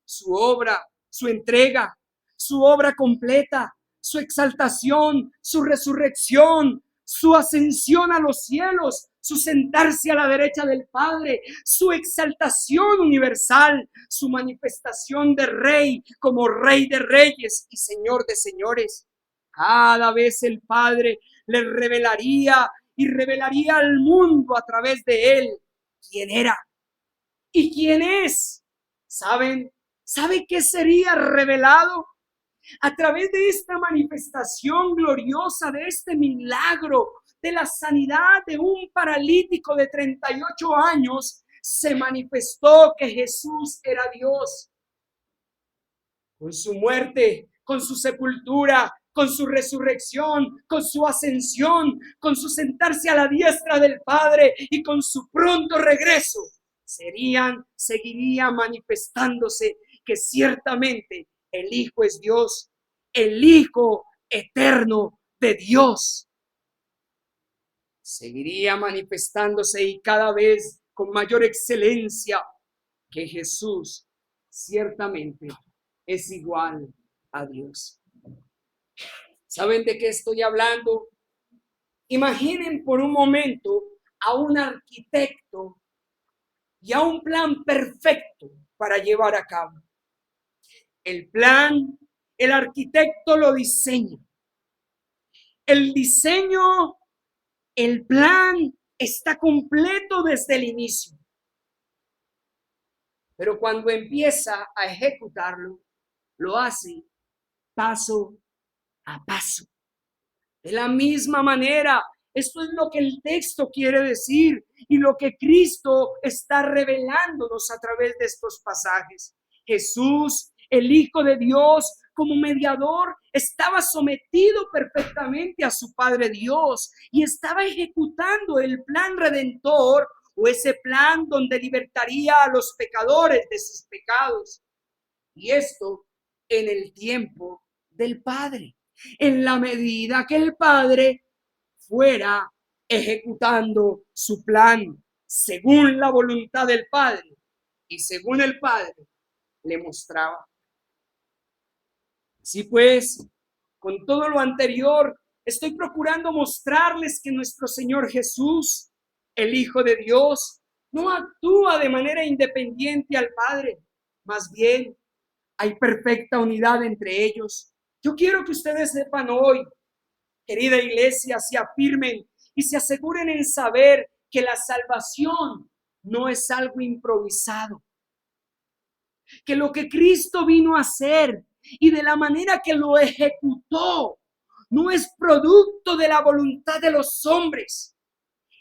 su obra, su entrega, su obra completa, su exaltación, su resurrección, su ascensión a los cielos, su sentarse a la derecha del Padre, su exaltación universal, su manifestación de Rey como Rey de reyes y Señor de señores. Cada vez el Padre le revelaría y revelaría al mundo a través de él quién era y quién es. ¿Saben? ¿Sabe qué sería revelado? A través de esta manifestación gloriosa, de este milagro, de la sanidad de un paralítico de 38 años, se manifestó que Jesús era Dios. Con su muerte, con su sepultura, con su resurrección, con su ascensión, con su sentarse a la diestra del Padre y con su pronto regreso, seguiría manifestándose que ciertamente el Hijo es Dios, el Hijo eterno de Dios. Seguiría manifestándose y cada vez con mayor excelencia que Jesús ciertamente es igual a Dios. ¿Saben de qué estoy hablando? Imaginen por un momento a un arquitecto y a un plan perfecto para llevar a cabo. El plan, el arquitecto lo diseña. El diseño, el plan está completo desde el inicio. Pero cuando empieza a ejecutarlo, lo hace paso a paso. De la misma manera, esto es lo que el texto quiere decir y lo que Cristo está revelándonos a través de estos pasajes. Jesús, el Hijo de Dios, como mediador, estaba sometido perfectamente a su Padre Dios y estaba ejecutando el plan redentor, o ese plan donde libertaría a los pecadores de sus pecados. Y esto en el tiempo del Padre, en la medida que el Padre fuera ejecutando su plan según la voluntad del Padre y según el Padre le mostraba. Así pues, con todo lo anterior, estoy procurando mostrarles que nuestro Señor Jesús, el Hijo de Dios, no actúa de manera independiente al Padre, más bien hay perfecta unidad entre ellos. Yo quiero que ustedes sepan hoy, querida iglesia, se afirmen y se aseguren en saber que la salvación no es algo improvisado, que lo que Cristo vino a hacer y de la manera que lo ejecutó no es producto de la voluntad de los hombres,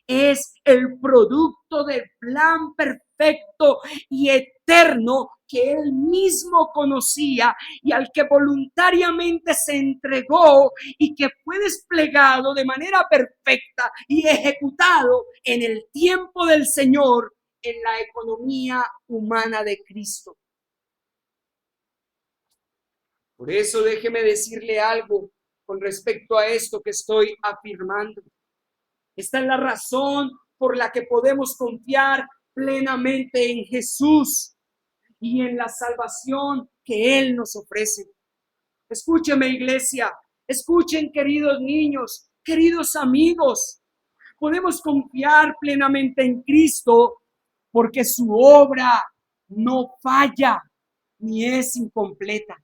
es el producto del plan perfecto y eterno que él mismo conocía y al que voluntariamente se entregó y que fue desplegado de manera perfecta y ejecutado en el tiempo del Señor en la economía humana de Cristo. Por eso déjeme decirle algo con respecto a esto que estoy afirmando. Esta es la razón por la que podemos confiar plenamente en Jesús y en la salvación que Él nos ofrece. Escúcheme, iglesia, escuchen, queridos niños, queridos amigos. Podemos confiar plenamente en Cristo porque su obra no falla ni es incompleta.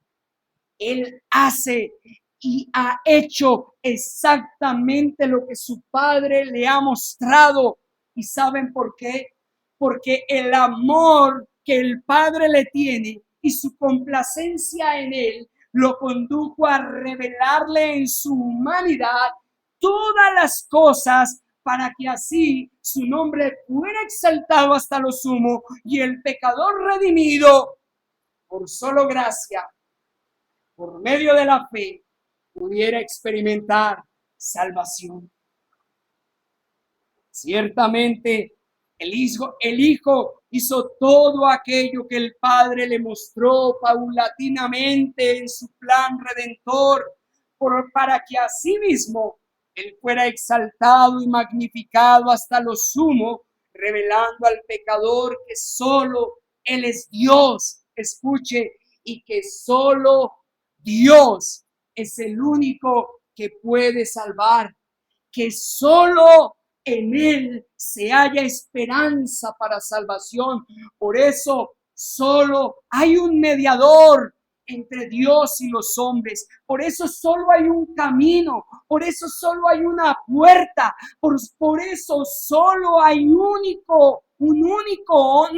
Él hace y ha hecho exactamente lo que su Padre le ha mostrado. ¿Y saben por qué? porque el amor que el Padre le tiene y su complacencia en él lo condujo a revelarle en su humanidad todas las cosas para que así su nombre fuera exaltado hasta lo sumo y el pecador redimido por solo gracia, por medio de la fe, pudiera experimentar salvación. Ciertamente, el Hijo hizo todo aquello que el Padre le mostró paulatinamente en su plan redentor, para que asimismo Él fuera exaltado y magnificado hasta lo sumo, revelando al pecador que solo Él es Dios, escuche, y que solo Dios es el único que puede salvar, que solo en Él se halla esperanza para salvación. Por eso solo hay un mediador entre Dios y los hombres. Por eso solo hay un camino. Por eso solo hay una puerta. Por eso solo hay un único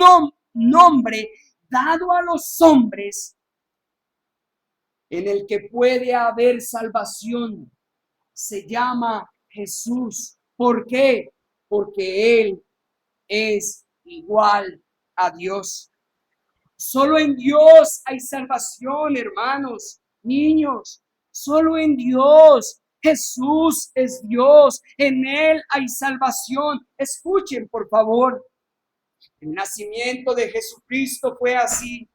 nombre dado a los hombres en el que puede haber salvación. Se llama Jesús. ¿Por qué? Porque Él es igual a Dios. Solo en Dios hay salvación, hermanos, niños. Solo en Dios. Jesús es Dios. En Él hay salvación. Escuchen, por favor. El nacimiento de Jesucristo fue así.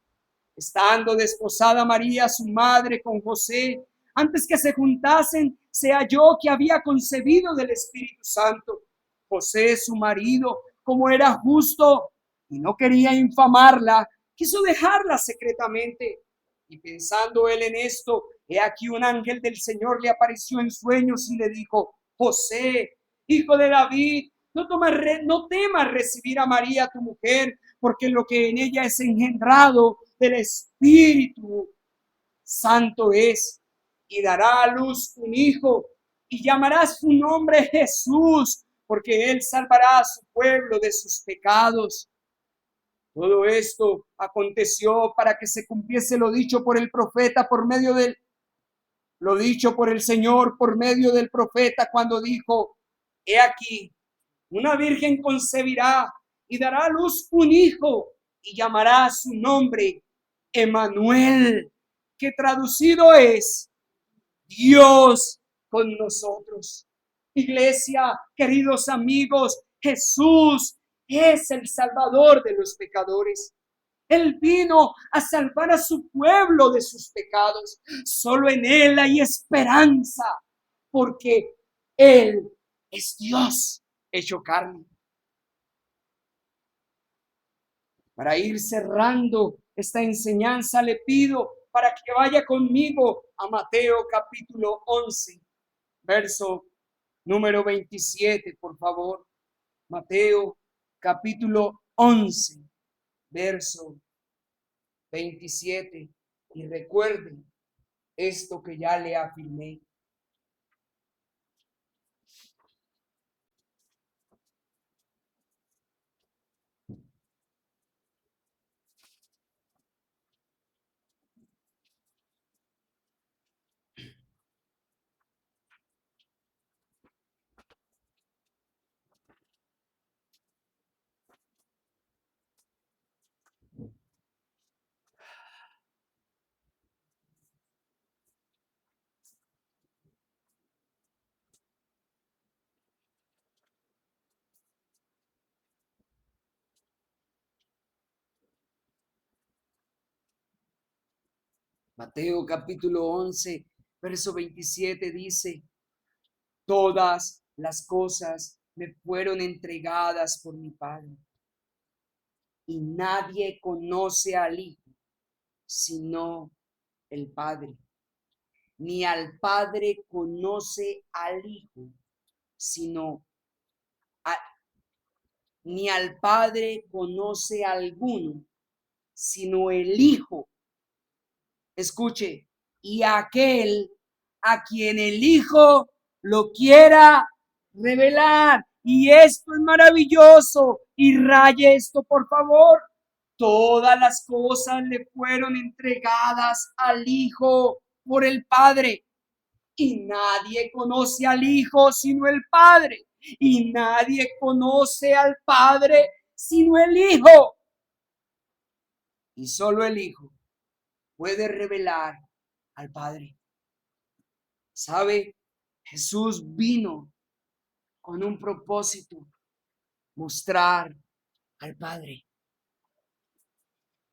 Estando desposada María, su madre, con José, antes que se juntasen, se halló que había concebido del Espíritu Santo. José, su marido, como era justo y no quería infamarla, quiso dejarla secretamente. Y pensando él en esto, he aquí un ángel del Señor le apareció en sueños y le dijo: José, hijo de David, no temas recibir a María tu mujer, porque lo que en ella es engendrado del Espíritu Santo es, y dará a luz un hijo, y llamarás su nombre Jesús, porque él salvará a su pueblo de sus pecados. Todo esto aconteció para que se cumpliese lo dicho por el profeta lo dicho por el Señor por medio del profeta, cuando dijo: he aquí, una virgen concebirá y dará a luz un hijo, y llamará su nombre Emmanuel, que traducido es Dios con nosotros. Iglesia, queridos amigos, Jesús es el Salvador de los pecadores. Él vino a salvar a su pueblo de sus pecados. Solo en Él hay esperanza, porque Él es Dios hecho carne. Para ir cerrando esta enseñanza, le pido para que vaya conmigo a Mateo capítulo 11, verso número 27, por favor. Mateo capítulo 11, verso 27. Y recuerden esto que ya le afirmé. Mateo capítulo 11, verso 27 dice: todas las cosas me fueron entregadas por mi Padre, y nadie conoce al Hijo sino el Padre, ni al Padre conoce al Hijo sino ni al Padre conoce alguno sino el Hijo. Escuche, y aquel a quien el Hijo lo quiera revelar. Y esto es maravilloso. Y raye esto, por favor. Todas las cosas le fueron entregadas al Hijo por el Padre. Y nadie conoce al Hijo sino el Padre. Y nadie conoce al Padre sino el Hijo. Y solo el Hijo puede revelar al Padre. ¿Sabe? Jesús vino con un propósito: mostrar al Padre.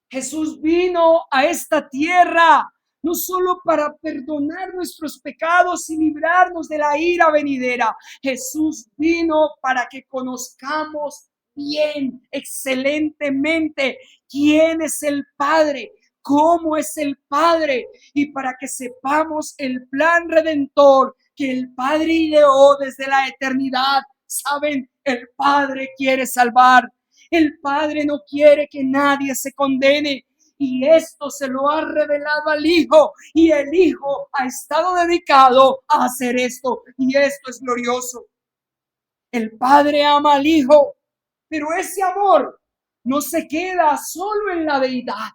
Jesús vino a esta tierra no solo para perdonar nuestros pecados y librarnos de la ira venidera. Jesús vino para que conozcamos bien, excelentemente, quién es el Padre, cómo es el Padre, y para que sepamos el plan redentor que el Padre ideó desde la eternidad. Saben, el Padre quiere salvar. El Padre no quiere que nadie se condene, y esto se lo ha revelado al Hijo, y el Hijo ha estado dedicado a hacer esto, y esto es glorioso. El Padre ama al Hijo, pero ese amor no se queda solo en la deidad,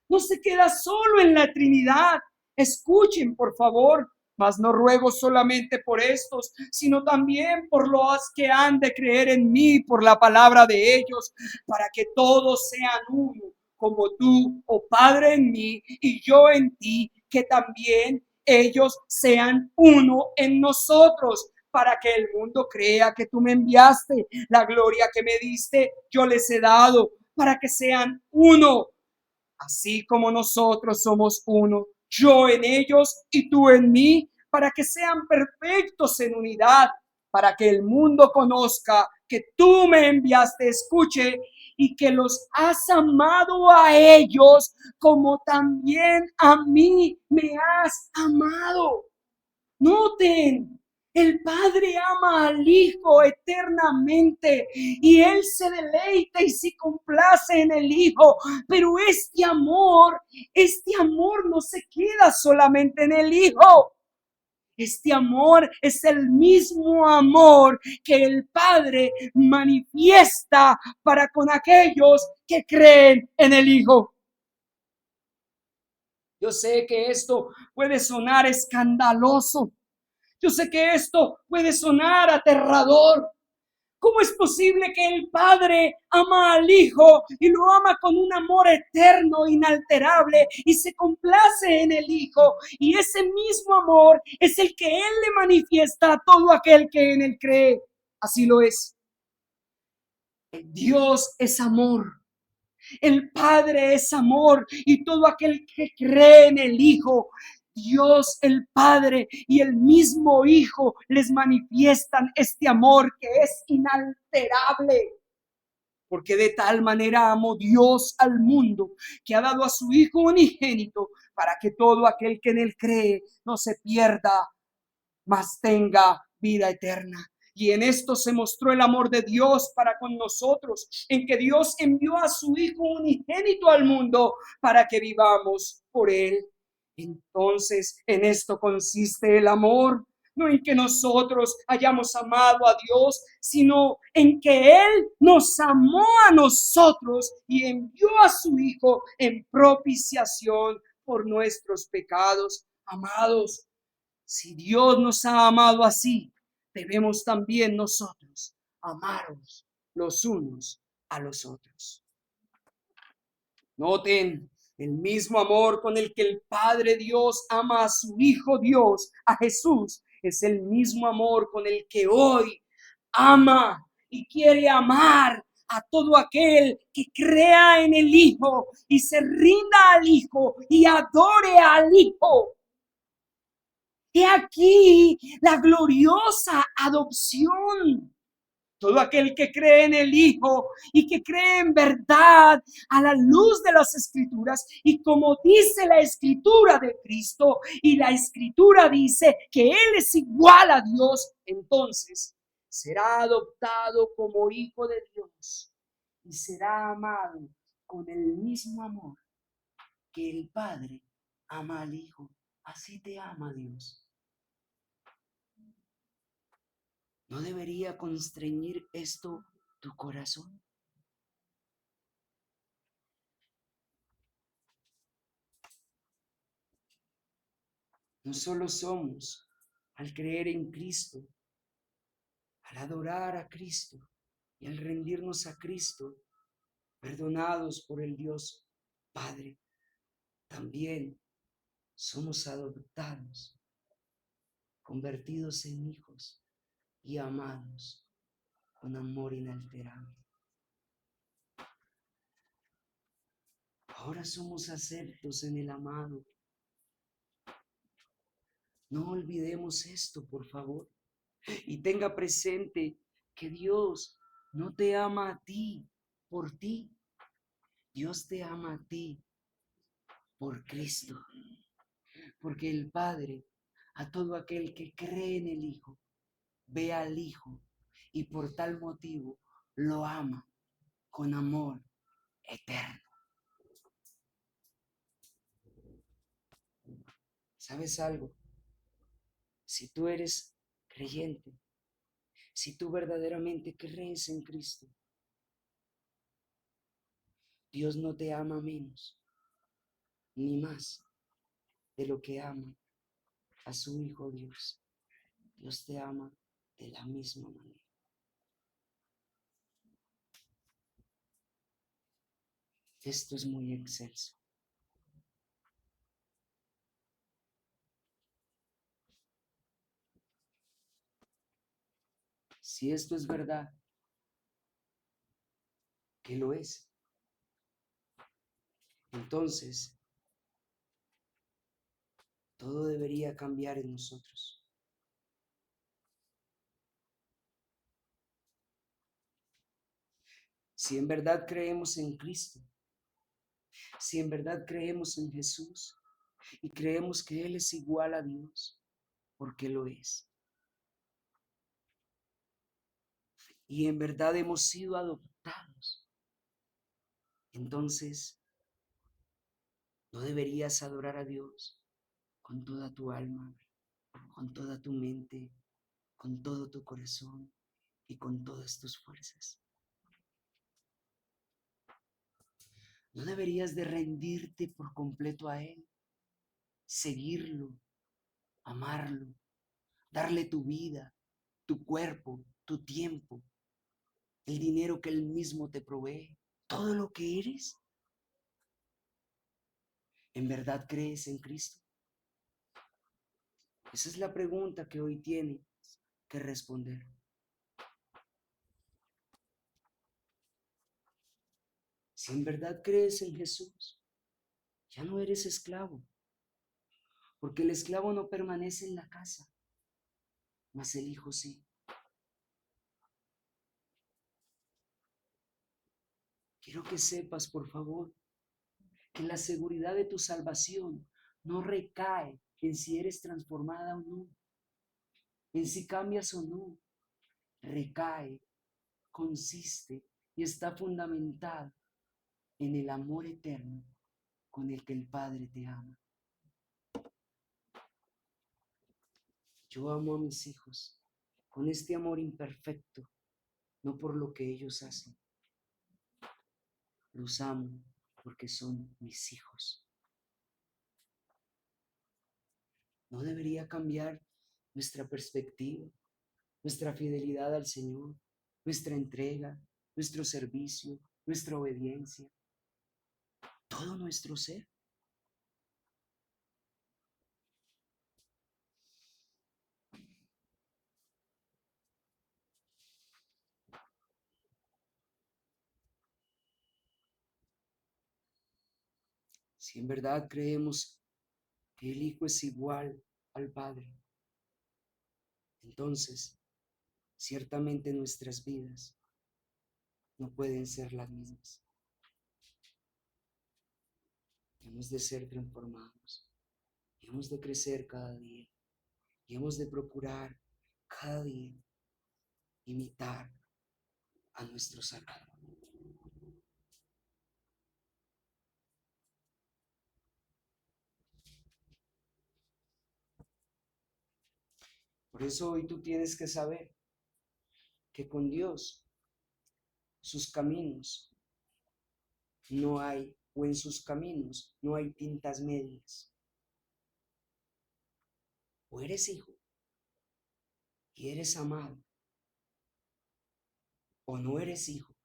no se queda solo en la Trinidad. Escuchen, por favor, mas no ruego solamente por estos, sino también por los que han de creer en mí por la palabra de ellos, para que todos sean uno, como tú, oh Padre, en mí y yo en ti, que también ellos sean uno en nosotros, para que el mundo crea que tú me enviaste. La gloria que me diste, yo les he dado, para que sean uno, así como nosotros somos uno, yo en ellos y tú en mí, para que sean perfectos en unidad, para que el mundo conozca que tú me enviaste, escuche, y que los has amado a ellos como también a mí me has amado. Noten, el Padre ama al Hijo eternamente y Él se deleita y se complace en el Hijo. Pero este amor no se queda solamente en el Hijo. Este amor es el mismo amor que el Padre manifiesta para con aquellos que creen en el Hijo. Yo sé que esto puede sonar escandaloso. Yo sé que esto puede sonar aterrador. ¿Cómo es posible que el Padre ama al Hijo y lo ama con un amor eterno, inalterable, y se complace en el Hijo? Y ese mismo amor es el que Él le manifiesta a todo aquel que en Él cree. Así lo es. Dios es amor. El Padre es amor, y todo aquel que cree en el Hijo, Dios el Padre y el mismo Hijo les manifiestan este amor que es inalterable. Porque de tal manera amó Dios al mundo, que ha dado a su Hijo unigénito, para que todo aquel que en él cree no se pierda, mas tenga vida eterna. Y en esto se mostró el amor de Dios para con nosotros, en que Dios envió a su Hijo unigénito al mundo para que vivamos por él. Entonces, en esto consiste el amor, no en que nosotros hayamos amado a Dios, sino en que Él nos amó a nosotros y envió a su Hijo en propiciación por nuestros pecados. Amados, si Dios nos ha amado así, debemos también nosotros amaros los unos a los otros. Noten, el mismo amor con el que el Padre Dios ama a su Hijo Dios, a Jesús, es el mismo amor con el que hoy ama y quiere amar a todo aquel que crea en el Hijo y se rinda al Hijo y adore al Hijo. He aquí la gloriosa adopción. Todo aquel que cree en el Hijo y que cree en verdad a la luz de las Escrituras, y como dice la Escritura de Cristo, y la Escritura dice que Él es igual a Dios, entonces será adoptado como hijo de Dios y será amado con el mismo amor que el Padre ama al Hijo. Así te ama Dios. ¿No debería constreñir esto tu corazón? No solo somos, al creer en Cristo, al adorar a Cristo y al rendirnos a Cristo, perdonados por el Dios Padre, también somos adoptados, convertidos en hijos y amados con amor inalterable. Ahora somos aceptos en el amado. No olvidemos esto, por favor. Y tenga presente que Dios no te ama a ti por ti. Dios te ama a ti por Cristo. Porque el Padre, a todo aquel que cree en el Hijo, ve al Hijo y por tal motivo lo ama con amor eterno. ¿Sabes algo? Si tú eres creyente, si tú verdaderamente crees en Cristo, Dios no te ama menos ni más de lo que ama a su Hijo Dios. Dios te ama de la misma manera. Esto es muy excelso. Si esto es verdad, que lo es, entonces todo debería cambiar en nosotros. Si en verdad creemos en Cristo, si en verdad creemos en Jesús y creemos que Él es igual a Dios, porque lo es, y en verdad hemos sido adoptados, entonces no deberías adorar a Dios con toda tu alma, con toda tu mente, con todo tu corazón y con todas tus fuerzas. No deberías de rendirte por completo a Él, seguirlo, amarlo, darle tu vida, tu cuerpo, tu tiempo, el dinero que Él mismo te provee, todo lo que eres. ¿En verdad crees en Cristo? Esa es la pregunta que hoy tienes que responder. Si en verdad crees en Jesús, ya no eres esclavo, porque el esclavo no permanece en la casa, mas el Hijo sí. Quiero que sepas, por favor, que la seguridad de tu salvación no recae en si eres transformada o no, en si cambias o no. Recae, consiste y está fundamentada en el amor eterno con el que el Padre te ama. Yo amo a mis hijos con este amor imperfecto, no por lo que ellos hacen. Los amo porque son mis hijos. ¿No debería cambiar nuestra perspectiva, nuestra fidelidad al Señor, nuestra entrega, nuestro servicio, nuestra obediencia, todo nuestro ser? Si en verdad creemos que el Hijo es igual al Padre, entonces ciertamente nuestras vidas no pueden ser las mismas. Hemos de ser transformados, hemos de crecer cada día y hemos de procurar cada día imitar a nuestro Salvador. Por eso hoy tú tienes que saber que con Dios sus caminos no hay, o en sus caminos no hay tintas medias. O eres hijo y eres amado, o no eres hijo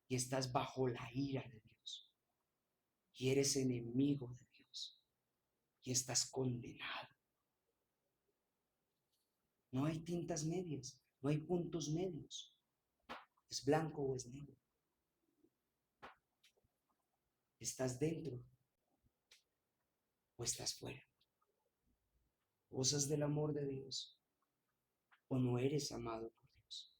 y estás bajo la ira de Dios y eres enemigo de Dios y estás condenado. No hay tintas medias, no hay puntos medios. Es blanco o es negro. ¿Estás dentro o estás fuera? ¿Gozas del amor de Dios o no eres amado por Dios?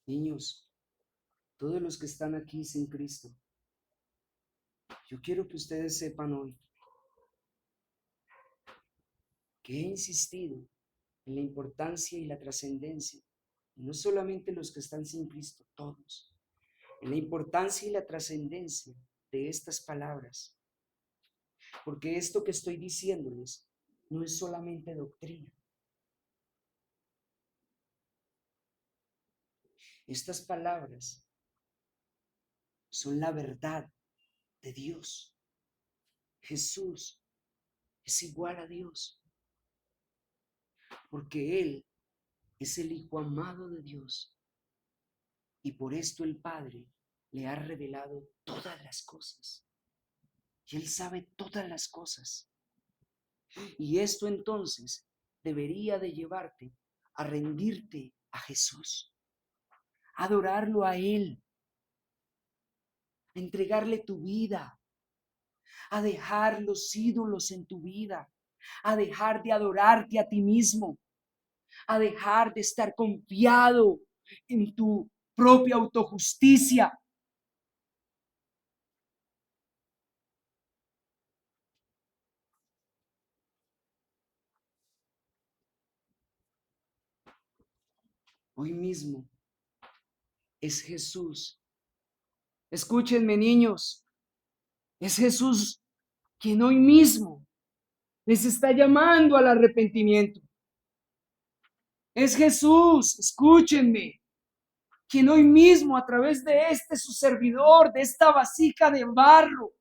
Niños, todos los que están aquí sin Cristo, yo quiero que ustedes sepan hoy que he insistido en la importancia y la trascendencia, y no solamente los que están sin Cristo, todos, en la importancia y la trascendencia de estas palabras, porque esto que estoy diciéndoles no es solamente doctrina. Estas palabras son la verdad de Dios. Jesús es igual a Dios, porque Él es el Hijo amado de Dios, y por esto el Padre le ha revelado todas las cosas, y Él sabe todas las cosas. Y esto entonces debería de llevarte a rendirte a Jesús, a adorarlo a Él, a entregarle tu vida, a dejar los ídolos en tu vida, a dejar de adorarte a ti mismo, a dejar de estar confiado en tu propia autojusticia. Hoy mismo es Jesús. Escúchenme, niños, es Jesús quien hoy mismo les está llamando al arrepentimiento. Es Jesús, escúchenme, quien hoy mismo a través de su servidor, de esta vasija de barro,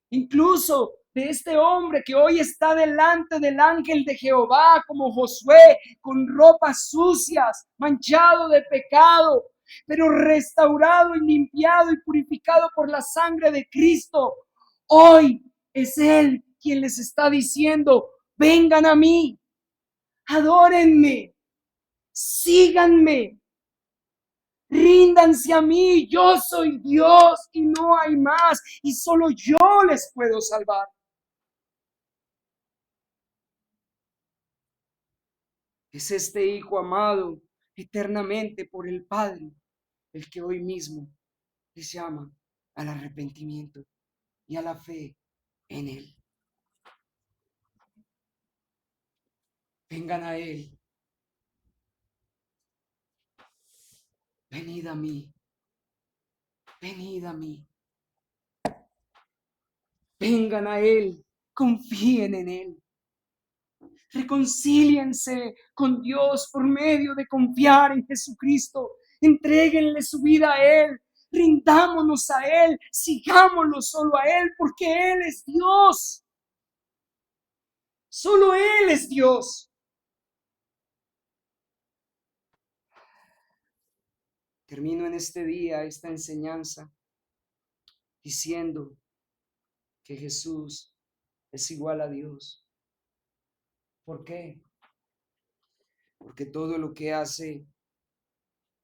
incluso de este hombre que hoy está delante del ángel de Jehová como Josué, con ropas sucias, manchado de pecado, pero restaurado y limpiado y purificado por la sangre de Cristo. Hoy es Él quien les está diciendo: vengan a mí, adórenme, síganme, ríndanse a mí. Yo soy Dios y no hay más, y solo yo les puedo salvar. Es este Hijo amado eternamente por el Padre el que hoy mismo les llama al arrepentimiento y a la fe en Él. Vengan a Él. Venid a mí. Venid a mí. Vengan a Él. Confíen en Él. Reconcíliense con Dios por medio de confiar en Jesucristo. Entréguenle su vida a Él. Rindámonos a Él. Sigámoslo solo a Él, porque Él es Dios. Solo Él es Dios. Termino en este día esta enseñanza diciendo que Jesús es igual a Dios. ¿Por qué? Porque todo lo que hace,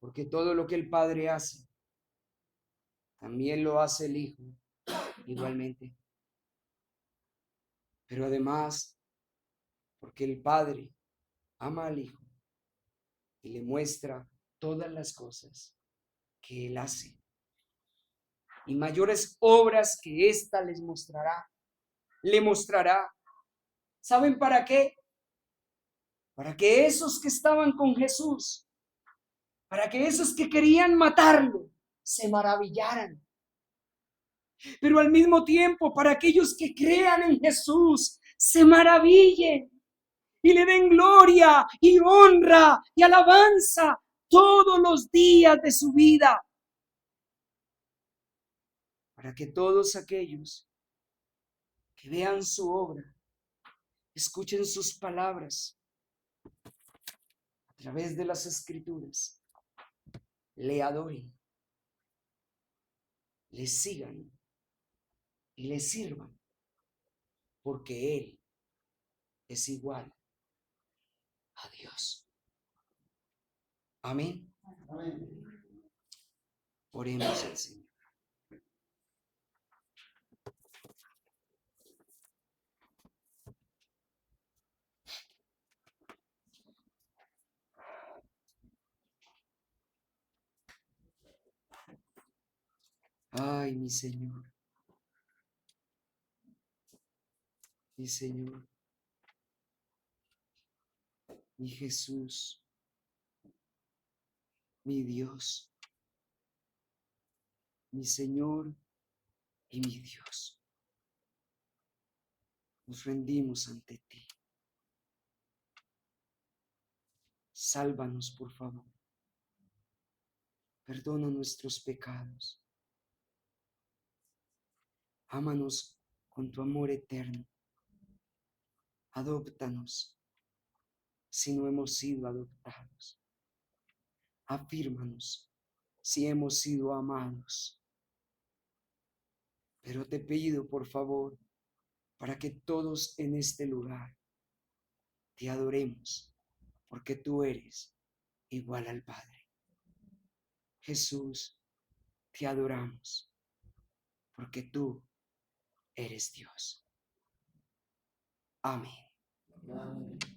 porque todo lo que el Padre hace, también lo hace el Hijo igualmente. Pero además, porque el Padre ama al Hijo y le muestra todas las cosas que Él hace. Y mayores obras que ésta le mostrará. ¿Saben para qué? Para que esos que estaban con Jesús, para que esos que querían matarlo, se maravillaran pero al mismo tiempo para aquellos que crean en Jesús, se maravillen y le den gloria y honra y alabanza todos los días de su vida. Para que todos aquellos que vean su obra, escuchen sus palabras a través de las Escrituras, le adoren, le sigan y le sirvan, porque Él es igual a Dios. Amén. Amén. Oremos al Señor. Ay, mi Señor, mi Señor, mi Jesús, mi Dios, mi Señor y mi Dios. Nos rendimos ante ti. Sálvanos, por favor. Perdona nuestros pecados. Ámanos con tu amor eterno. Adóptanos si no hemos sido adoptados. Afírmanos si hemos sido amados. Pero te pido, por favor, para que todos en este lugar te adoremos, porque tú eres igual al Padre. Jesús, te adoramos, porque tú eres Dios. Amén. Amén.